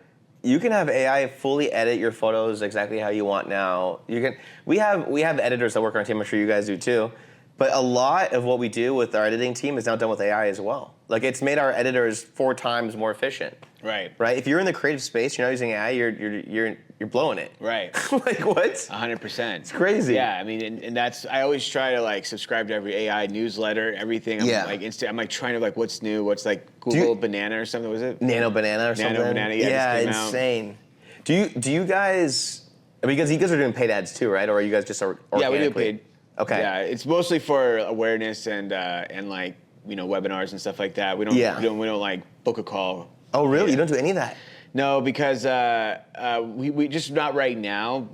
you can have AI fully edit your photos exactly how you want now. We have editors that work on our team, I'm sure you guys do too. But a lot of what we do with our editing team is now done with AI as well. Like it's made our editors 4 times more efficient. Right. Right. If you're in the creative space, you're not using AI, you're blowing it. Right. Like what? 100%. It's crazy. Yeah. I mean, and that's, I always try to like subscribe to every AI newsletter, everything. I'm I'm like trying to like, what's new? What's like Google Banana or something? Was it? Nano Banana or something? Nano Banana. Yeah. Insane. Out. Do you guys? Because you guys are doing paid ads too, right? Or are you guys just organically? Yeah, we do paid. Okay. Yeah, it's mostly for awareness and like, you know, webinars and stuff like that. We don't like book a call. Oh really? You don't do any of that? No, because we just not right now.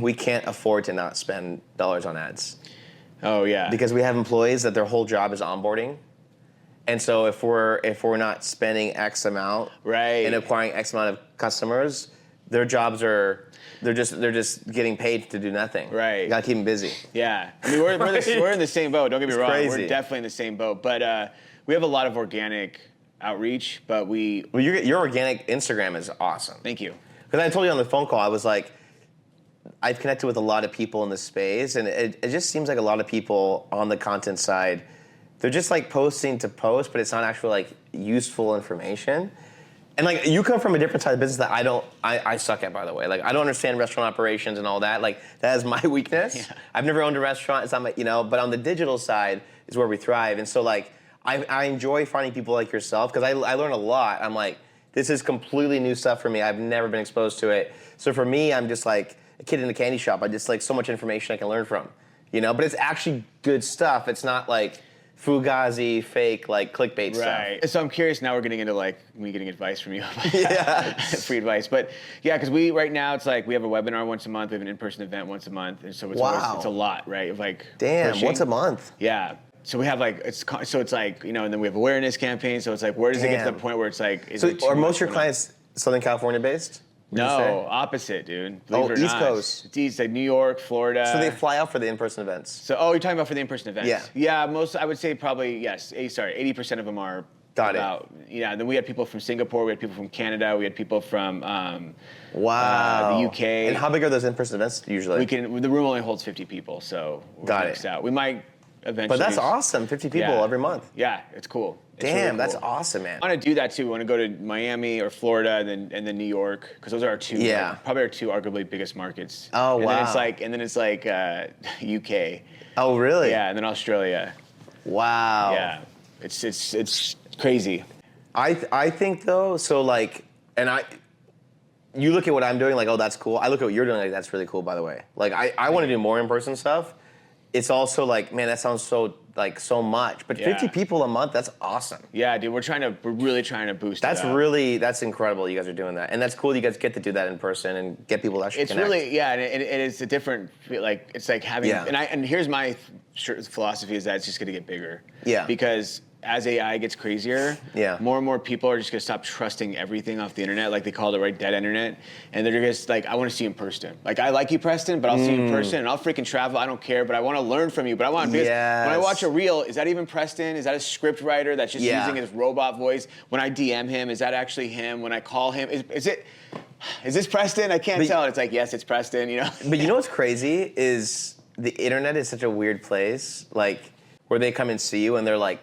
We can't afford to not spend dollars on ads. Oh yeah. Because we have employees that their whole job is onboarding. And so if we're not spending X amount and acquiring X amount of customers, their jobs are they're just getting paid to do nothing. Right. You gotta keep them busy. Yeah. I mean we're in the same boat. Don't get me wrong. Crazy. We're definitely in the same boat. But we have a lot of organic outreach. But your organic Instagram is awesome. Thank you. Because I told you on the phone call, I was like, I've connected with a lot of people in this space, and it just seems like a lot of people on the content side, they're just like posting to post, but it's not actually like useful information. And like you come from a different type of business that I suck at, by the way. Like I don't understand restaurant operations and all that. Like that is my weakness. Yeah. I've never owned a restaurant. It's not my, but on the digital side is where we thrive. And so like I enjoy finding people like yourself because I learn a lot. I'm like, this is completely new stuff for me. I've never been exposed to it. So for me, I'm just like a kid in a candy shop. I just like so much information I can learn from, But it's actually good stuff. It's not like fugazi, fake, like clickbait stuff. Right. So I'm curious. Now we're getting into like me getting advice from you. Yeah. Free advice, but yeah, because right now it's like we have a webinar once a month, we have an in-person event once a month, and so it's it's a lot, right? Of like once a month. Yeah. So we have like it's like and then we have awareness campaigns. So it's like where does it get to the point where it's like? Are most of your clients Southern California based? No, opposite, dude. Believe it or East not. Coast. It's East, like New York, Florida. So they fly out for the in-person events. So, you're talking about for the in-person events? Yeah. Yeah, I would say probably, yes. 80% of them are Got it. Yeah, then we had people from Singapore, we had people from Canada, we had people from the UK. And how big are those in-person events usually? The room only holds 50 people, so we're maxed out. We might eventually. But that's awesome, 50 people every month. Yeah, it's cool. Damn, really cool. That's awesome, man. I want to do that too. We want to go to Miami or Florida and then New York because those are our two, probably our two arguably biggest markets. Oh, wow. And then it's like UK. Oh, really? Yeah, and then Australia. Wow. Yeah, it's crazy. I think though, so like, you look at what I'm doing, like, oh, that's cool. I look at what you're doing, like, that's really cool, by the way. Like, I want to do more in-person stuff. It's also like, man, that sounds so much. But 50 people a month, that's awesome. Yeah, dude, we're really trying to boost that's it. That's incredible you guys are doing that. And that's cool you guys get to do that in person and get people to actually connect. It's really, and it's a different, it's like having, and here's my philosophy is that it's just going to get bigger. Yeah. Because as AI gets crazier, more and more people are just gonna stop trusting everything off the internet, like they called it, right, dead internet, and they're just like, I want to see you in person. Like, I like you, Preston, but I'll see you in person, and I'll freaking travel. I don't care, but I want to learn from you. But I want because when I watch a reel, is that even Preston? Is that a script writer that's just using his robot voice? When I DM him, is that actually him? When I call him, is this Preston? I can't tell. It's like, yes, it's Preston. You know. But you know what's crazy is the internet is such a weird place, like where they come and see you and they're like,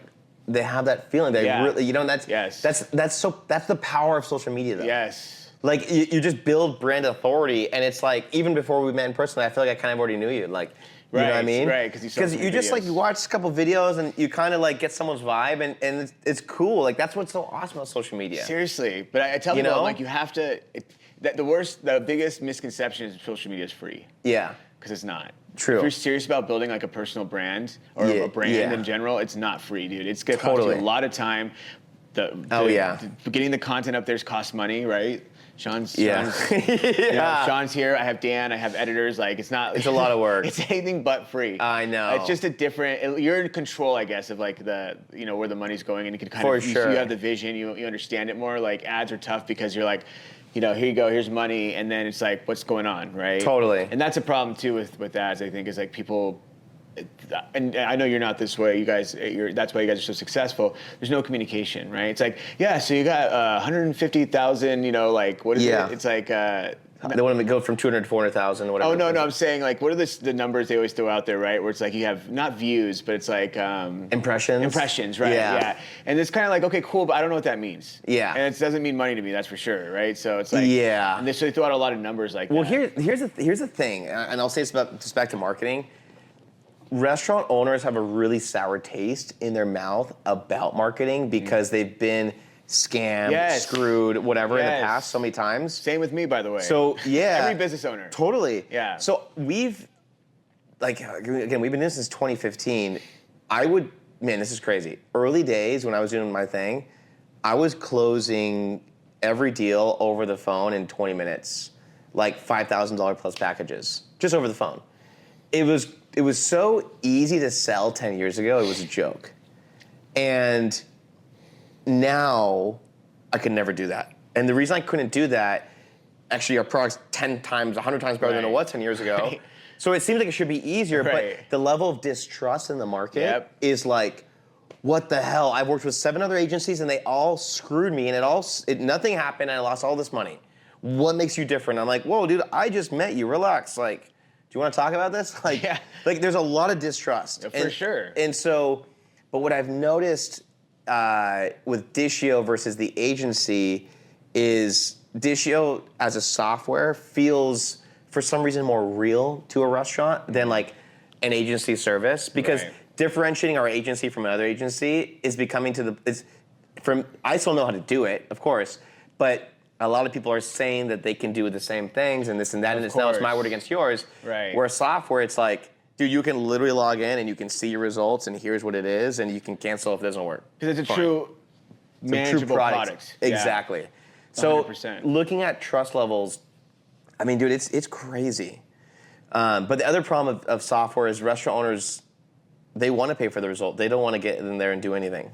they have that feeling. They really, you know, that's the power of social media, though. Yes. Like you just build brand authority, and it's like even before we met in person, I feel like I kind of already knew you. Like, you know what I mean? Right. Because you just like you watch a couple videos and you kind of like get someone's vibe, and it's cool. Like that's what's so awesome about social media. Seriously, but I tell people, like, you have to. The biggest misconception is social media is free. Yeah. Because it's not. True. If you're serious about building like a personal brand or a brand in general, it's not free, dude. It's gonna cost you a lot of time. Getting the content up there's cost money, right? Sean's here. I have Dan. I have editors. Like, it's not. It's a lot of work. It's anything but free. I know. It's just a different. You're in control, I guess, of like where the money's going, and you can kind of. You have the vision. You understand it more. Like, ads are tough because you're like, here you go, here's money, and then it's like, what's going on, right? Totally. And that's a problem too with ads, I think, is like people, and I know you're not this way, you guys, that's why you guys are so successful. There's no communication, right? It's like, so you got 150,000, like, what is it? It's like, they want to go from 200 to 400,000 or whatever. Oh, no, I'm saying, like, what are the numbers they always throw out there, right? Where it's like you have, not views, but it's like... Impressions? Impressions, right, yeah. And it's kind of like, okay, cool, but I don't know what that means. Yeah. And it doesn't mean money to me, that's for sure, right? So it's like... Yeah. And so they throw out a lot of numbers like that. Well, here's the thing, and I'll say it's just back to marketing. Restaurant owners have a really sour taste in their mouth about marketing because they've been... scammed, screwed, whatever in the past so many times. Same with me, by the way. So, every business owner. Totally. Yeah. So we've been doing this since 2015. This is crazy. Early days when I was doing my thing, I was closing every deal over the phone in 20 minutes, like $5,000 plus packages, just over the phone. It was so easy to sell 10 years ago, it was a joke. And now, I could never do that. And the reason I couldn't do that, actually our product's 10 times, 100 times better than it was 10 years ago. Right. So it seems like it should be easier, but the level of distrust in the market is like, what the hell? I've worked with 7 other agencies and they all screwed me and nothing happened and I lost all this money. What makes you different? I'm like, whoa, dude, I just met you, relax. Like, do you want to talk about this? Like, there's a lot of distrust. For sure. And so, but what I've noticed with Dishio versus the agency is Dishio as a software feels for some reason more real to a restaurant than like an agency service because differentiating our agency from another agency is becoming I still know how to do it, of course, but a lot of people are saying that they can do the same things and this and that, and now it's my word against yours. Right. Where software, it's like, dude, you can literally log in and you can see your results and here's what it is and you can cancel if it doesn't work. Because it's a true manageable product. Exactly. So 100%. Looking at trust levels, I mean, dude, it's crazy. But the other problem of software is restaurant owners, they want to pay for the result. They don't want to get in there and do anything.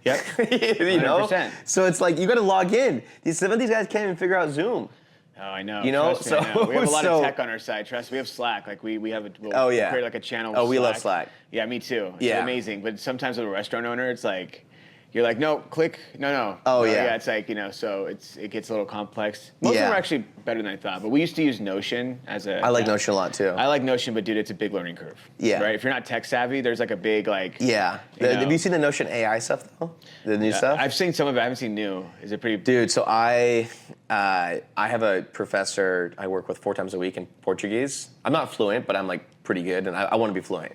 Yep. 100%. So it's like, you got to log in. Some of these guys can't even figure out Zoom. Oh, I know. You know, Trust me, I know. We have a lot of tech on our side. Trust me, we have Slack. Like we have create like a channel. Oh, we love Slack. Yeah, me too. It's amazing. But sometimes with a restaurant owner, it's like you're like, no, click, no. Oh yeah. Yeah, it's like so it gets a little complex. Most of them are actually better than I thought. But we used to use Notion as a. I like Notion a lot too. I like Notion, but dude, it's a big learning curve. Yeah. Right. If you're not tech savvy, there's like a big like. Yeah. Have you seen the Notion AI stuff though? The new stuff. I've seen some of it. I haven't seen new. Is it pretty? Dude, so I have a professor I work with 4 times a week in Portuguese. I'm not fluent, but I'm like pretty good, and I want to be fluent.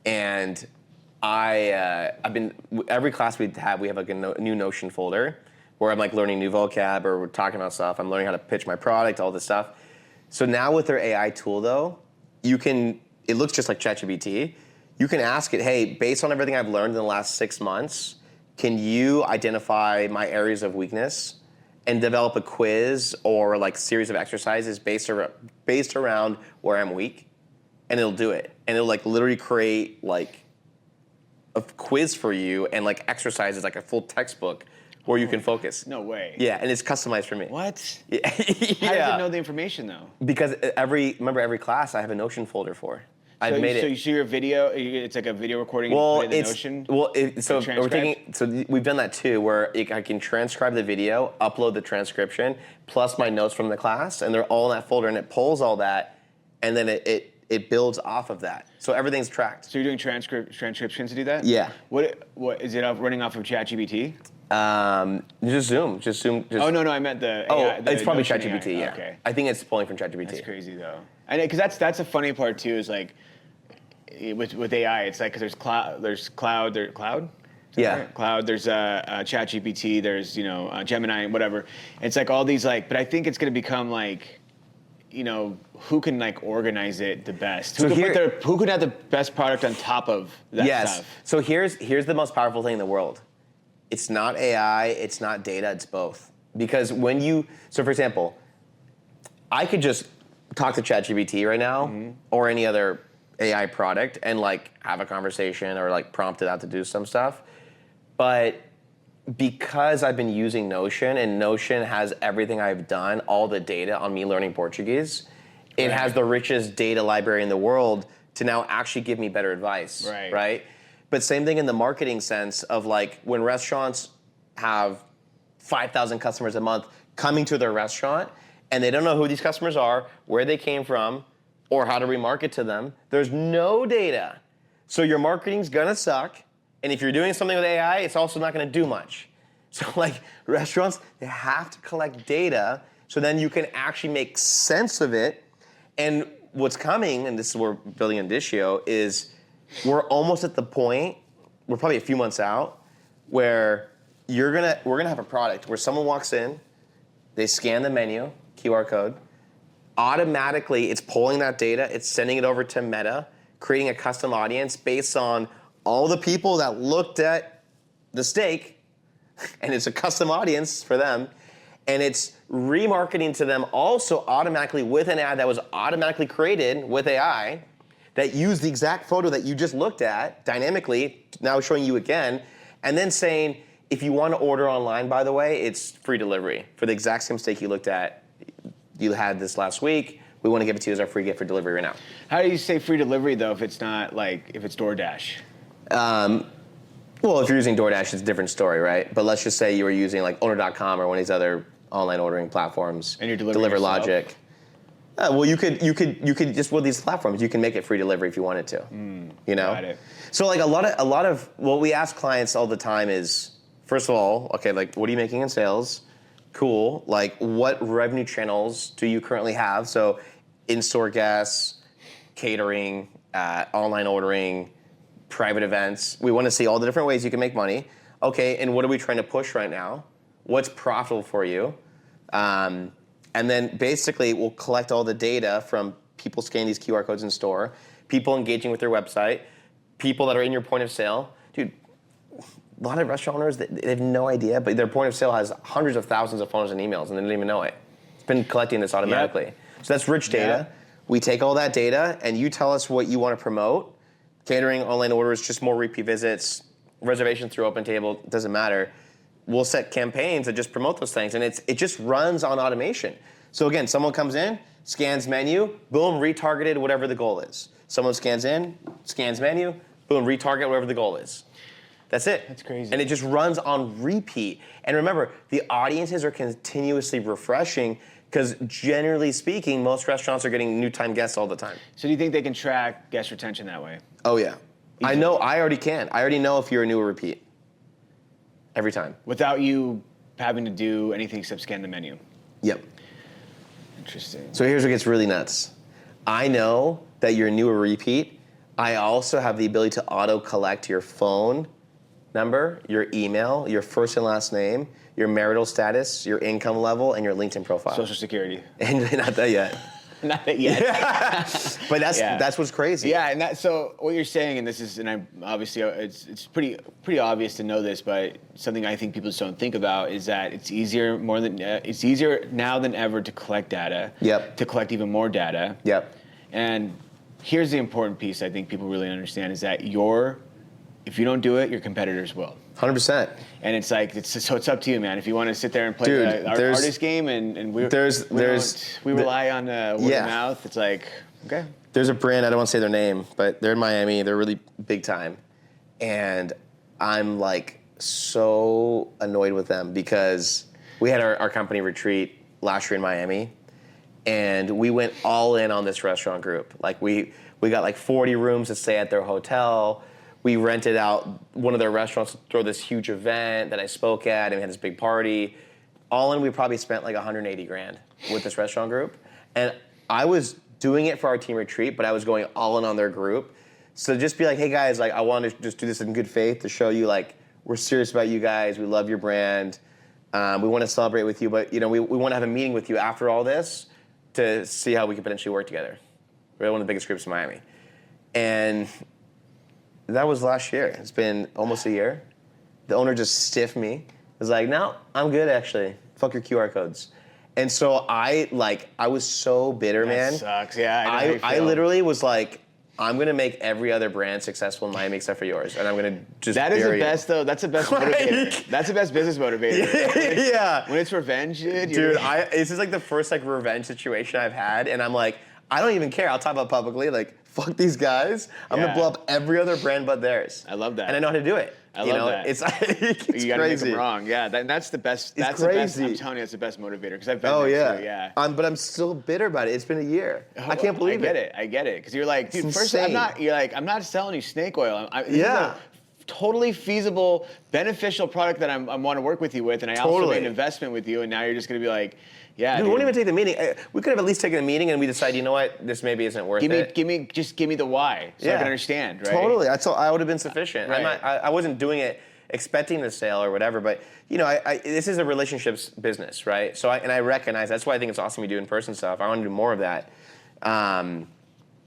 And I've been every class we have like a new Notion folder where I'm like learning new vocab or we're talking about stuff. I'm learning how to pitch my product, all this stuff. So now with their AI tool though, it looks just like ChatGPT. You can ask it, hey, based on everything I've learned in the last 6 months, can you identify my areas of weakness and develop a quiz or like series of exercises based around where I'm weak? And it'll do it. And it'll like literally create like a quiz for you and like exercises, like a full textbook where you can focus. No way. Yeah, and it's customized for me. What? Yeah. How does it know the information though? Because every class I have a Notion folder for. I've made it. So you see your video, it's like a video recording and you put it in the Notion? We've done that too, where I can transcribe the video, upload the transcription, plus my notes from the class, and they're all in that folder, and it pulls all that, and then it builds off of that. So everything's tracked. So you're doing transcriptions to do that? Yeah. What is it running off of ChatGPT? Just Zoom. Oh no, I meant the AI, it's probably Notion ChatGPT. AI. Yeah. Okay. I think it's pulling from ChatGPT. That's crazy though. And because that's a funny part too, is like with AI, it's like because there's cloud. Yeah. Right? Cloud. There's ChatGPT. There's Gemini, whatever. It's like all these like, but I think it's going to become like, who can like organize it the best? Who can have the best product on top of that stuff? So here's the most powerful thing in the world. It's not AI, it's not data, it's both. Because so for example, I could just talk to ChatGPT right now or any other AI product and like have a conversation or like prompt it out to do some stuff. But because I've been using Notion and Notion has everything I've done, all the data on me learning Portuguese, it has the richest data library in the world to now actually give me better advice, right? But same thing in the marketing sense of like when restaurants have 5,000 customers a month coming to their restaurant and they don't know who these customers are, where they came from, or how to remarket to them. There's no data. So your marketing's gonna suck. And if you're doing something with AI, it's also not gonna do much. So like restaurants, they have to collect data so then you can actually make sense of it. And what's coming, and this is where we're building in Dishio, is we're almost at the point, we're probably a few months out, where we're gonna have a product where someone walks in, they scan the menu, QR code, automatically it's pulling that data, it's sending it over to Meta, creating a custom audience based on all the people that looked at the steak, and it's a custom audience for them, and it's remarketing to them also automatically with an ad that was automatically created with AI that used the exact photo that you just looked at dynamically, now showing you again, and then saying, if you want to order online, by the way, it's free delivery for the exact same steak you looked at. You had this last week. We want to give it to you as our free gift for delivery right now. How do you say free delivery though if it's not like if it's DoorDash? Well, if you're using DoorDash, it's a different story, right? But let's just say you were using like Owner.com or one of these other online ordering platforms. And you're delivering yourself? Logic. Well, you could just with these platforms, you can make it free delivery if you wanted to. Got it. So like a lot of what we ask clients all the time is, first of all, okay, like what are you making in sales? Cool. Like what revenue channels do you currently have? So in-store guests, catering, online ordering, private events. We want to see all the different ways you can make money. Okay, and what are we trying to push right now? What's profitable for you? And then basically we'll collect all the data from people scanning these QR codes in store, people engaging with their website, people that are in your point of sale. Dude, a lot of restaurant owners, they have no idea, but their point of sale has hundreds of thousands of phones and emails and they don't even know it. It's been collecting this automatically. Yep. So that's rich data. Yeah. We take all that data and you tell us what you want to promote. Catering, online orders, just more repeat visits, reservations through OpenTable, doesn't matter. We'll set campaigns that just promote those things, and it just runs on automation. So again, someone comes in, scans menu, boom, retargeted whatever the goal is. Someone scans in, scans menu, boom, retarget whatever the goal is. That's it. That's crazy. And it just runs on repeat. And remember, the audiences are continuously refreshing because generally speaking, most restaurants are getting new time guests all the time. So do you think they can track guest retention that way? Oh yeah. I know, I already can. I already know if you're a new or repeat. Every time. Without you having to do anything except scan the menu? Yep. Interesting. So here's what gets really nuts. I know that you're new or repeat. I also have the ability to auto-collect your phone number, your email, your first and last name, your marital status, your income level, and your LinkedIn profile. Social Security. And not that yet. Not that yet. But that's what's crazy. Yeah, and so what you're saying, and this is, and I'm obviously it's pretty obvious to know this, but something I think people just don't think about is that it's easier now than ever to collect data. Yep. To collect even more data. Yep. And here's the important piece I think people really understand is that your if you don't do it, your competitors will. 100%. And it's like, so it's up to you, man. If you want to sit there and play our artist game, and we rely on word of mouth, it's like, okay. There's a brand, I don't want to say their name, but they're in Miami. They're really big time. And I'm like so annoyed with them because we had our company retreat last year in Miami, and we went all in on this restaurant group. Like we got like 40 rooms to stay at their hotel. We rented out one of their restaurants to throw this huge event that I spoke at, and we had this big party. All in, we probably spent like 180 grand with this restaurant group. And I was doing it for our team retreat, but I was going all in on their group. So just be like, hey guys, like I want to just do this in good faith to show you like we're serious about you guys. We love your brand. We want to celebrate with you, but you know we want to have a meeting with you after all this to see how we could potentially work together. We're one of the biggest groups in Miami. And that was last year. It's been almost a year. The owner just stiffed me. Was like, no, I'm good actually. Fuck your QR codes. And so I was so bitter, man. That sucks. Yeah, I know how you I feel. literally was like, I'm gonna make every other brand successful in Miami except for yours, and I'm gonna just. That is bury the best, though. That's the best motivator. That's the best business motivator. Yeah. When it's revenge, dude. This is like the first like revenge situation I've had, and I'm like, I don't even care. I'll talk about it publicly. Like, fuck these guys. I'm gonna blow up every other brand but theirs. I love that. And I know how to do it. I love that. It's you gotta crazy. make them wrong. Yeah, that's the best. It's That's the best. crazy. I'm telling you, that's the best motivator because I've been there too. Yeah. But I'm still bitter about it. It's been a year. I can't believe it. I get it. Because you're like, dude, It's first, insane. I'm not selling you snake oil. This is a totally feasible, beneficial product that I want to work with you with, and I also made an investment with you, and now you're just gonna be like, yeah. Dude, we won't even take the meeting. We could have at least taken a meeting and we decide, you know what, this maybe isn't worth it. Give me the why, so I can understand, right? Totally. I would have been sufficient. Right. I wasn't doing it expecting the sale or whatever, but you know, this is a relationships business, right? So I recognize that's why I think it's awesome you do in-person stuff. I want to do more of that. Man,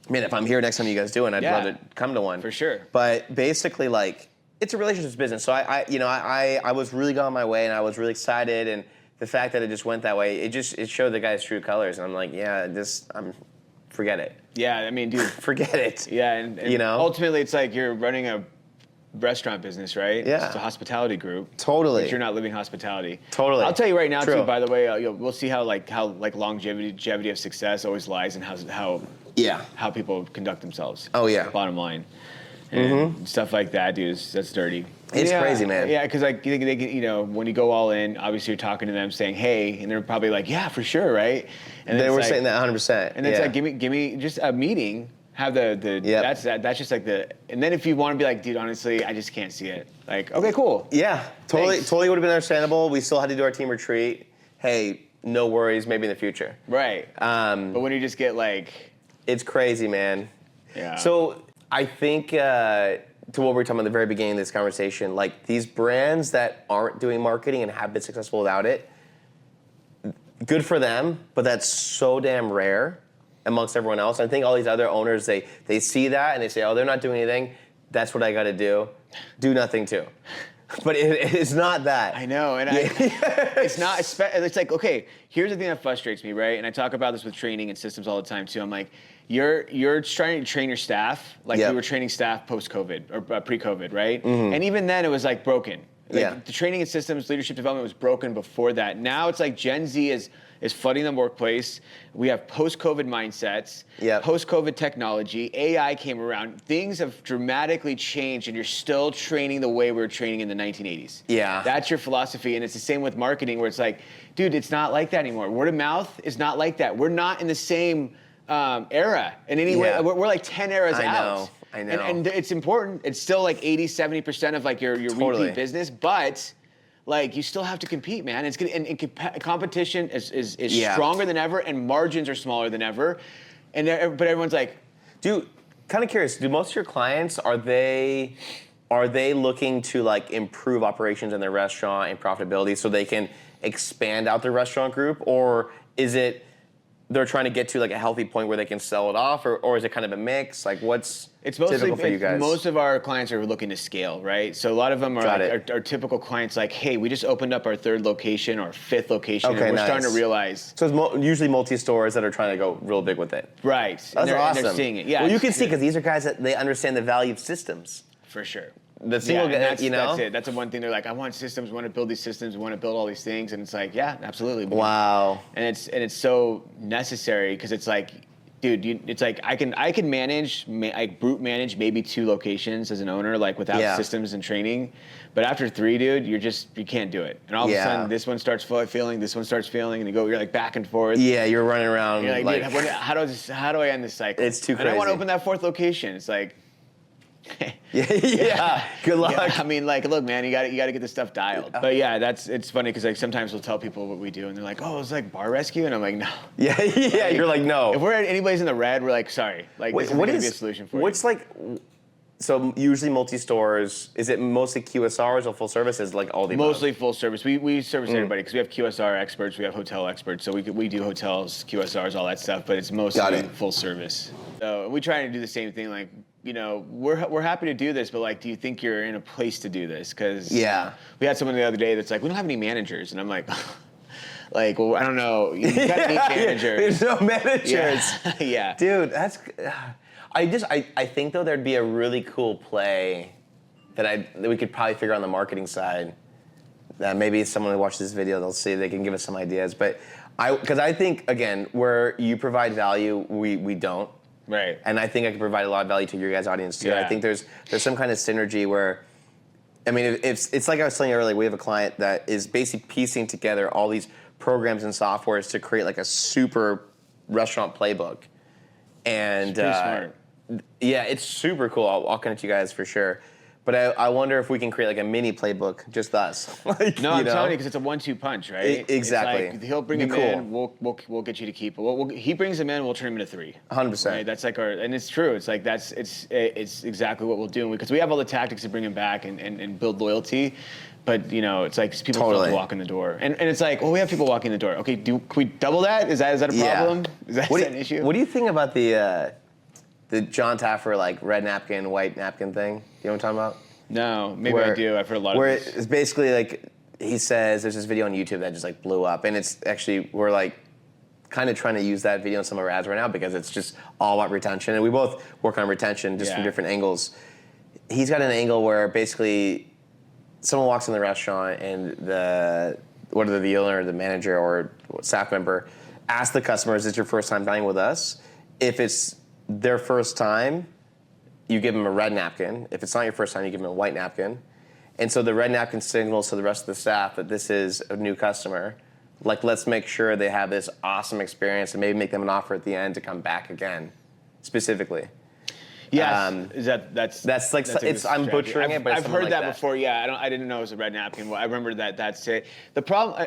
if I'm here next time you guys do it, I'd love to come to one. For sure. But basically, like, it's a relationships business. So I was really going my way and I was really excited, and the fact that it just went that way, it showed the guy's true colors. And I'm like, forget it. Yeah, I mean, dude. Forget it. Yeah, and you know? Ultimately, it's like you're running a restaurant business, right? Yeah. It's a hospitality group. Totally. But you're not living hospitality. Totally. I'll tell you right now, True. too, by the way, we'll see how longevity of success always lies in how people conduct themselves. Oh, yeah. Bottom line. And stuff like that, dude, that's dirty. It's crazy, man. Yeah, because like they, you know, when you go all in, obviously you're talking to them saying, "Hey," and they're probably like, "Yeah, for sure, right?" And they were saying that 100%. And then it's like, give me just a meeting. Have that's just like the, and then if you want to be like, dude, honestly, I just can't see it. Like, okay, cool. Yeah, totally Thanks. would have been understandable. We still had to do our team retreat. Hey, no worries, maybe in the future. Right. But when you just get like, it's crazy, man. Yeah. So I think to what we were talking about at the very beginning of this conversation, like these brands that aren't doing marketing and have been successful without it, good for them, but that's so damn rare amongst everyone else. I think all these other owners, they see that and they say, oh, they're not doing anything. That's what I got to do. Do nothing too. But it's not that. I know, and it's not. It's like, okay, here's the thing that frustrates me, right? And I talk about this with training and systems all the time too. I'm like, you're trying to train your staff like we were training staff post-COVID or pre-COVID, right? And even then, it was like broken. Like, the training and systems leadership development was broken before that. Now it's like Gen Z is flooding the workplace. We have post-COVID mindsets, post-COVID technology. AI came around. Things have dramatically changed, and you're still training the way we were training in the 1980s. Yeah. That's your philosophy, and it's the same with marketing, where it's like, dude, it's not like that anymore. Word of mouth is not like that. We're not in the same era in any way. We're like 10 eras out. I know. And it's important. It's still like 80-70% of like your repeat business, but like you still have to compete, man. It's good, and competition is stronger than ever, and margins are smaller than ever. And but everyone's like, dude, kind of curious. Do most of your clients are they looking to like improve operations in their restaurant and profitability so they can expand out their restaurant group, or is it they're trying to get to like a healthy point where they can sell it off, or is it kind of a mix? Like what's typical for you guys? Most of our clients are looking to scale, right? So a lot of them are our typical clients like, hey, we just opened up our 3rd location or 5th location, and we're starting to realize. So it's usually multi-stores that are trying to go real big with it. Right. That's awesome. And they're seeing it. Yeah. Well, you can see because these are guys that they understand the value of systems. For sure. the single guy, that's, you know? That's it. That's the one thing they're like, I want systems, we want to build these systems, we want to build all these things. And it's like, yeah, absolutely. Wow. And it's so necessary because it's like, dude, it's like I can manage, brute manage maybe 2 locations as an owner, like without systems and training. But after 3, dude, you can't do it. And all of a sudden, this one starts failing, this one starts failing, and you're like back and forth. Yeah, you're running around. You're like, dude, how do I end this cycle? It's too crazy. And I want to open that 4th location. It's like, yeah. Good luck. Yeah, I mean, like, look, man, you got to get this stuff dialed. But yeah, it's funny because like sometimes we'll tell people what we do, and they're like, "Oh, it's like bar rescue," and I'm like, "No." Yeah. You're like, no. If anybody's in the red, we're like, "Sorry, like this isn't gonna be a solution for you." What's like? So usually multi-stores, is it mostly QSRs or full services, like all the Mostly full service. We service everybody because we have QSR experts, we have hotel experts, so we do hotels, QSRs, all that stuff. But it's mostly full service. So we try to do the same thing. Like, you know, we're happy to do this, but like, do you think you're in a place to do this? Because we had someone the other day that's like, we don't have any managers, and I'm like. Like, well, I don't know. You gotta need managers. There's no managers. Yeah. Dude, that's. I think though there'd be a really cool play that we could probably figure out on the marketing side. That maybe someone who watches this video, they'll see, they can give us some ideas. But because I think again, where you provide value, we don't. Right. And I think I can provide a lot of value to your guys' audience too. Yeah. I think there's some kind of synergy where, I mean, it's like I was telling you earlier, we have a client that is basically piecing together all these programs and softwares to create like a super restaurant playbook. And it's pretty smart. Yeah, it's super cool. I'll connect you guys for sure. But I wonder if we can create like a mini playbook, just us. Like, no, I'm telling you, because it's a 1-2 punch, right? Exactly. It's like, he'll bring him in, we'll get you to keep it. He brings him in, we'll turn him into 3. 100%. Right? That's like and it's true. It's like it's exactly what we'll do because we have all the tactics to bring him back and build loyalty. But you know, it's like people still have to walk in the door, and it's like, well, we have people walking in the door. Okay, can we double that? Is that a problem? Is that an issue? What do you think about the John Taffer like red napkin, white napkin thing? You know what I'm talking about? No, maybe I do. I've heard a lot of this. Where it's basically like he says there's this video on YouTube that just like blew up, and it's actually we're like kind of trying to use that video in some of our ads right now because it's just all about retention, and we both work on retention just from different angles. He's got an angle where basically someone walks in the restaurant and the owner or the manager or staff member asks the customer, is this your first time dining with us? If it's their first time, you give them a red napkin. If it's not your first time, you give them a white napkin. And so the red napkin signals to the rest of the staff that this is a new customer. Like, let's make sure they have this awesome experience and maybe make them an offer at the end to come back again, specifically. Yes, that's like I'm butchering it, but I've heard that before. Yeah, I didn't know it was a red napkin. Well, I remember that's it. The problem,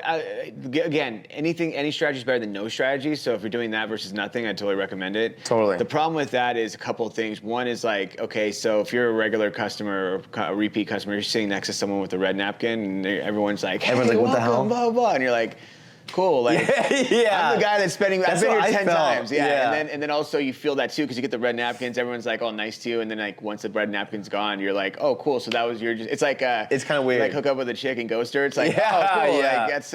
again, any strategy is better than no strategy. So if you're doing that versus nothing, I totally recommend it. Totally. The problem with that is a couple of things. One is like, okay, so if you're a regular customer or a repeat customer, you're sitting next to someone with a red napkin, and everyone's like, hey, everyone's like, what the hell? Blah, blah, and you're like, cool, like I'm the guy that's spending. I've been here 10 times, and then also you feel that too because you get the red napkins. Everyone's like all nice to you, and then like once the red napkin's gone, you're like, oh, cool. So that was it's like it's kind of weird. Like hook up with a chick and ghost her. It's like oh, cool. Like that's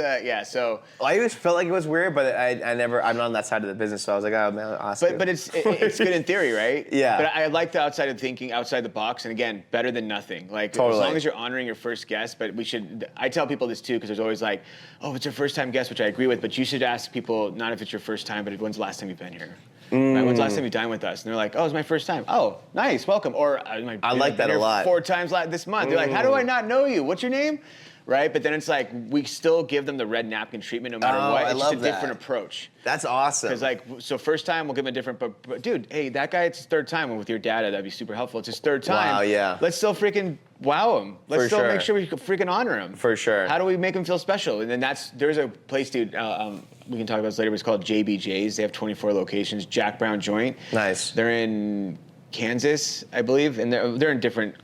So I always felt like it was weird, but I'm not on that side of the business, so I was like, oh man, awesome. But it's good in theory, right? Yeah. But I like the outside of thinking, outside the box, and again, better than nothing. Like totally. As long as you're honoring your first guest, but I tell people this too because there's always like, oh, it's your first time guest, which I agree with, but you should ask people not if it's your first time, but when's the last time you've been here? Right? When's the last time you dined with us? And they're like, oh, it's my first time. Oh, nice, welcome. Or I like that a lot. 4 times this month. They're like, how do I not know you? What's your name? Right? But then it's like we still give them the red napkin treatment no matter what. It's just a different approach. That's awesome. Because so first time we'll give him a different, but dude, hey, that guy, it's his 3rd time. And with your data, that'd be super helpful. It's his 3rd time. Wow, yeah. Let's still freaking wow him. Let's still make sure we freaking honor him. For sure. How do we make him feel special? And then there's a place, dude, we can talk about this later, but it's called JBJ's. They have 24 locations, Jack Brown Joint. Nice. They're in Kansas, I believe, and they're in different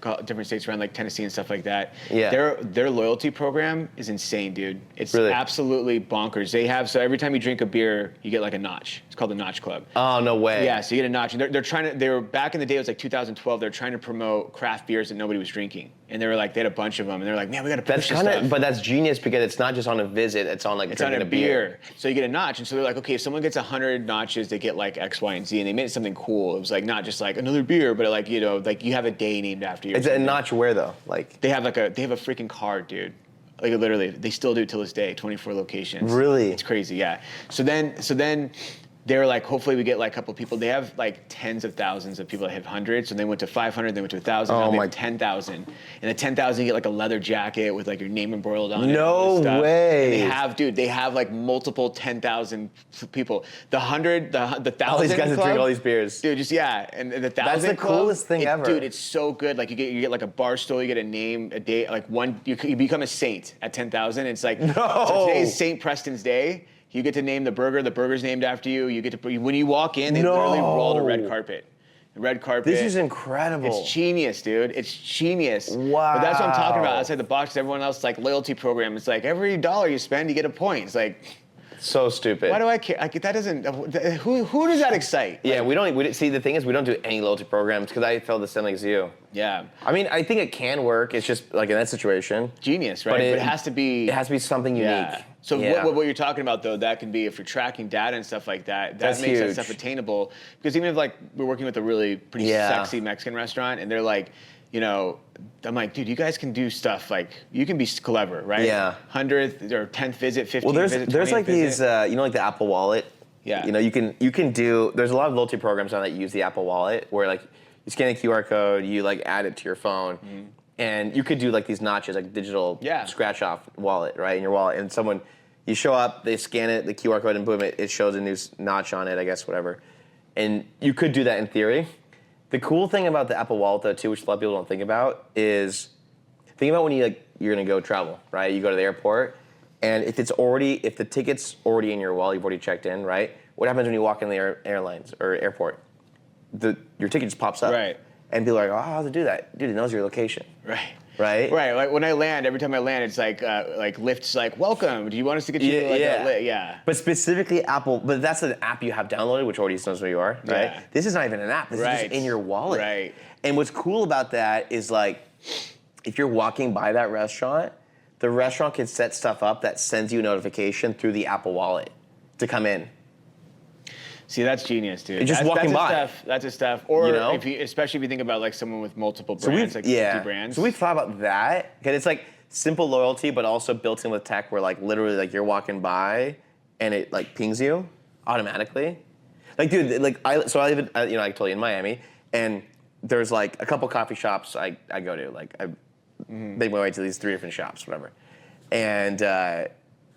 states around like Tennessee and stuff like that. Yeah. Their loyalty program is insane, dude. It's really? Absolutely bonkers. They have, so every time you drink a beer, you get like a notch. It's called the Notch Club. Oh, no way. Yeah, so you get a notch. And they're trying to, they were, back in the day, it was like 2012, they're trying to promote craft beers that nobody was drinking. And they were like, they had a bunch of them, and they were like, man, we got to push this stuff. But that's genius because it's not just on a visit, it's on like drinking a beer. So you get a notch, and so they're like, okay, if someone gets 100 notches, they get like X, Y, and Z, and they made it something cool. It was like not just like another beer, but like, you know, like you have a day named after you. It's a notch where though? Like they have a freaking card, dude. Like literally, they still do till this day, 24 locations. Really? It's crazy, yeah. So then they were like, hopefully we get like a couple people. They have like tens of thousands of people that have hundreds. So they went to 500, they went to 1,000, now they have 10,000. And the 10,000, you get like a leather jacket with like your name embroidered on it. No way. And they have like multiple 10,000 people. The 100, the 1,000 all these guys that drink all these beers. Dude, just, and the 1,000 That's the coolest thing ever. Dude, it's so good. Like you get like a bar stool, you get a name, a day, like you become a saint at 10,000. It's like, so today's St. Preston's Day. You get to name the burger. The burger's named after you. You get to, when you walk in, they literally roll the red carpet. The red carpet. This is incredible. It's genius, dude. It's genius. Wow. But that's what I'm talking about. Outside the box, everyone else, like loyalty program. It's like every dollar you spend, you get a point. It's like, so stupid. why do I care? Like, that doesn't. Who does that excite? Yeah, we see, the thing is, we don't do any loyalty programs because I felt the same as you. Yeah. I mean, I think it can work. It's just like in that situation. Genius, right? But it has to be. It has to be something unique. Yeah. So what you're talking about though, that can be if you're tracking data and stuff like that. That makes that stuff attainable. Because even if like we're working with a really pretty sexy Mexican restaurant, and they're like, you know, I'm like, dude, you guys can do stuff like you can be clever, right? Yeah. 100th or 10th visit, 15th Well, there's like visit. these, you know, like the Apple Wallet. Yeah. You know, you can do. There's a lot of loyalty programs now that use the Apple Wallet, where like you scan a QR code, you like add it to your phone, and you could do like these notches, like digital scratch off wallet, right, in your wallet, and someone. You show up, they scan it, the QR code, and boom, it shows a new notch on it, I guess, whatever. And you could do that in theory. The cool thing about the Apple Wallet, though, too, which a lot of people don't think about, is think about when you're gonna go travel, right? You go to the airport, and if the ticket's already in your wallet, you've already checked in, right? What happens when you walk in the airlines or airport? Your ticket just pops up, right? And people are like, oh, how does it do that? Dude, it knows your location, right? Right? Right. Like when I land, every time I land, it's like Lyft's like, welcome. Do you want us to get you yeah. But specifically Apple, but that's an app you have downloaded, which already knows where you are, right? Yeah. This is not even an app. This is just in your wallet. Right. And what's cool about that is like, if you're walking by that restaurant, the restaurant can set stuff up that sends you a notification through the Apple Wallet to come in. See, that's genius, dude. Just walking by. That's a stuff. Or you know? Especially if you think about like someone with multiple brands, like 50 brands. So we've thought about that. Because it's like simple loyalty, but also built in with tech where like literally like you're walking by and it like pings you automatically. Like, dude, like I live in, you know, I told you in Miami, and there's like a couple coffee shops I go to. Like I make my way to these 3 different shops, whatever. And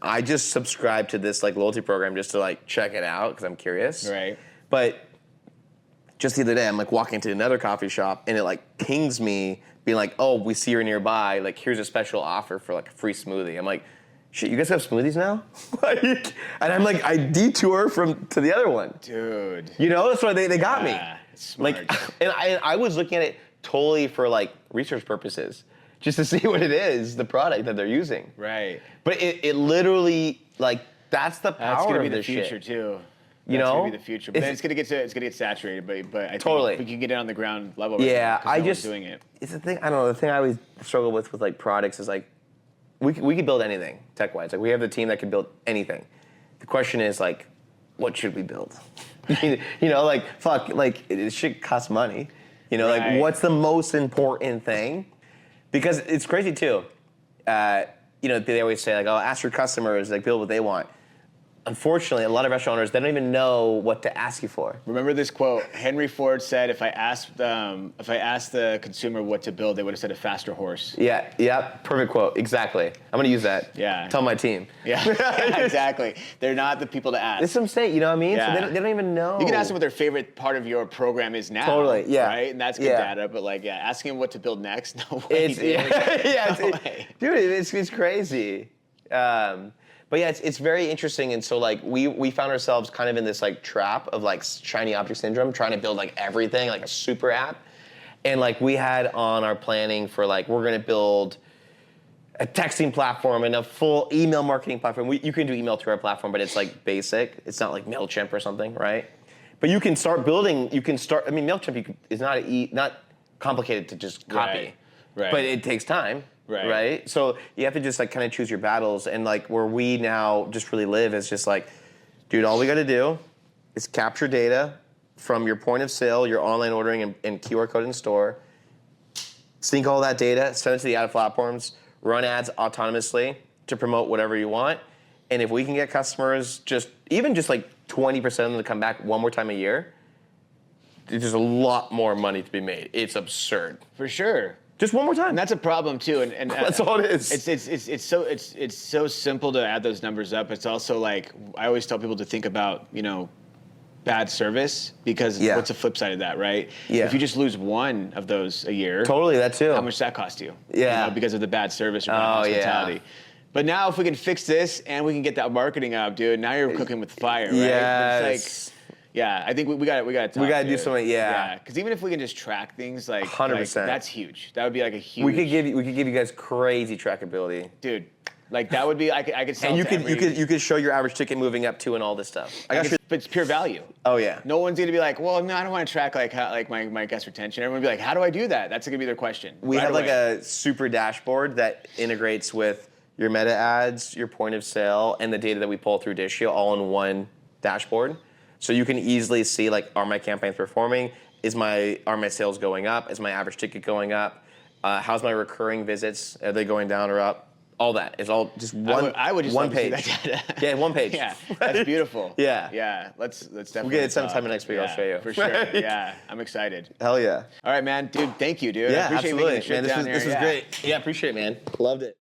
I just subscribe to this like loyalty program just to like check it out because I'm curious. Right. But just the other day, I'm like walking to another coffee shop and it like pings me, being like, "Oh, we see you're nearby. Like, here's a special offer for like a free smoothie." I'm like, "Shit, you guys have smoothies now?" And I'm like, I detour to the other one, dude. You know, that's why they got me. Smart. Like, and I was looking at it totally for like research purposes. Just to see what it is, the product that they're using. Right. But it literally, like, that's the power That's gonna be of the this future shit. too. You That's know, gonna be the future. But then it's gonna get saturated. But I Totally. think we can get it on the ground level. Yeah, right now, 'cause no one's just doing it. It's the thing. I don't know. The thing I always struggle with like products is like, we could build anything tech wise. Like we have the team that can build anything. The question is like, what should we build? You know, like fuck, like it should cost money. You know, Right. like what's the most important thing? Because it's crazy too. You know, they always say like, "Oh, ask your customers, like build what they want." Unfortunately, a lot of restaurant owners, they don't even know what to ask you for. Remember this quote? Henry Ford said, "If I asked the consumer what to build, they would have said a faster horse." Yeah, perfect quote. Exactly. I'm gonna use that. Yeah. Tell my team. Yeah, exactly. They're not the people to ask. That's what I'm saying. You know what I mean? Yeah. So they don't even know. You can ask them what their favorite part of your program is now. Totally. Yeah. Right, and that's good data. But like, asking them what to build next, no way. It's dude, it's crazy. But yeah, it's very interesting, and so like we found ourselves kind of in this like trap of like shiny object syndrome, trying to build like everything, like a super app, and like we had on our planning for like we're gonna build a texting platform and a full email marketing platform. You can do email through our platform, but it's like basic. It's not like MailChimp or something, right? But you can start building. I mean, MailChimp is not complicated to just copy, right? But it takes time, right? Right. So you have to just like kind of choose your battles. And like where we now just really live is just like, dude, all we got to do is capture data from your point of sale, your online ordering, and QR code in store. Sync all that data, send it to the ad platforms, run ads autonomously to promote whatever you want. And if we can get customers even just like 20% of them to come back one more time a year, there's a lot more money to be made. It's absurd. For sure. Just one more time. And that's a problem too. And that's all it is. It's so simple to add those numbers up. It's also like I always tell people to think about, bad service, because what's the flip side of that, right? Yeah. If you just lose one of those a year, totally, that too. How much does that cost you? Yeah. Because of the bad service or bad hospitality. Yeah. But now if we can fix this and we can get that marketing up, dude, now you're cooking with fire, right? Yes. It's like, yeah, I think we got to We got to do something, Yeah, because even if we can just track things, like 100%, that's huge. That would be like a huge. We could give you guys crazy trackability, dude. Like that would be I could sell. And you could show your average ticket moving up too and all this stuff. But it's pure value. Oh yeah. No one's gonna be like, well, no, I don't want to track my guest retention. Everyone would be like, how do I do that? That's gonna be their question. We have like a super dashboard that integrates with your meta ads, your point of sale, and the data that we pull through Dishio all in one dashboard. So you can easily see like, are my campaigns performing? Are my sales going up? Is my average ticket going up? How's my recurring visits? Are they going down or up? All that. It's all just one. I would just one love page. To see that data. Yeah, one page. Yeah, that's beautiful. Yeah. Yeah. Let's definitely. We'll get it sometime next week. I'll show you. For sure. Yeah, I'm excited. Hell yeah. All right, man, dude. Thank you, dude. Yeah, I appreciate absolutely. making the trip Man, down this was great. Yeah, appreciate it, man. Loved it.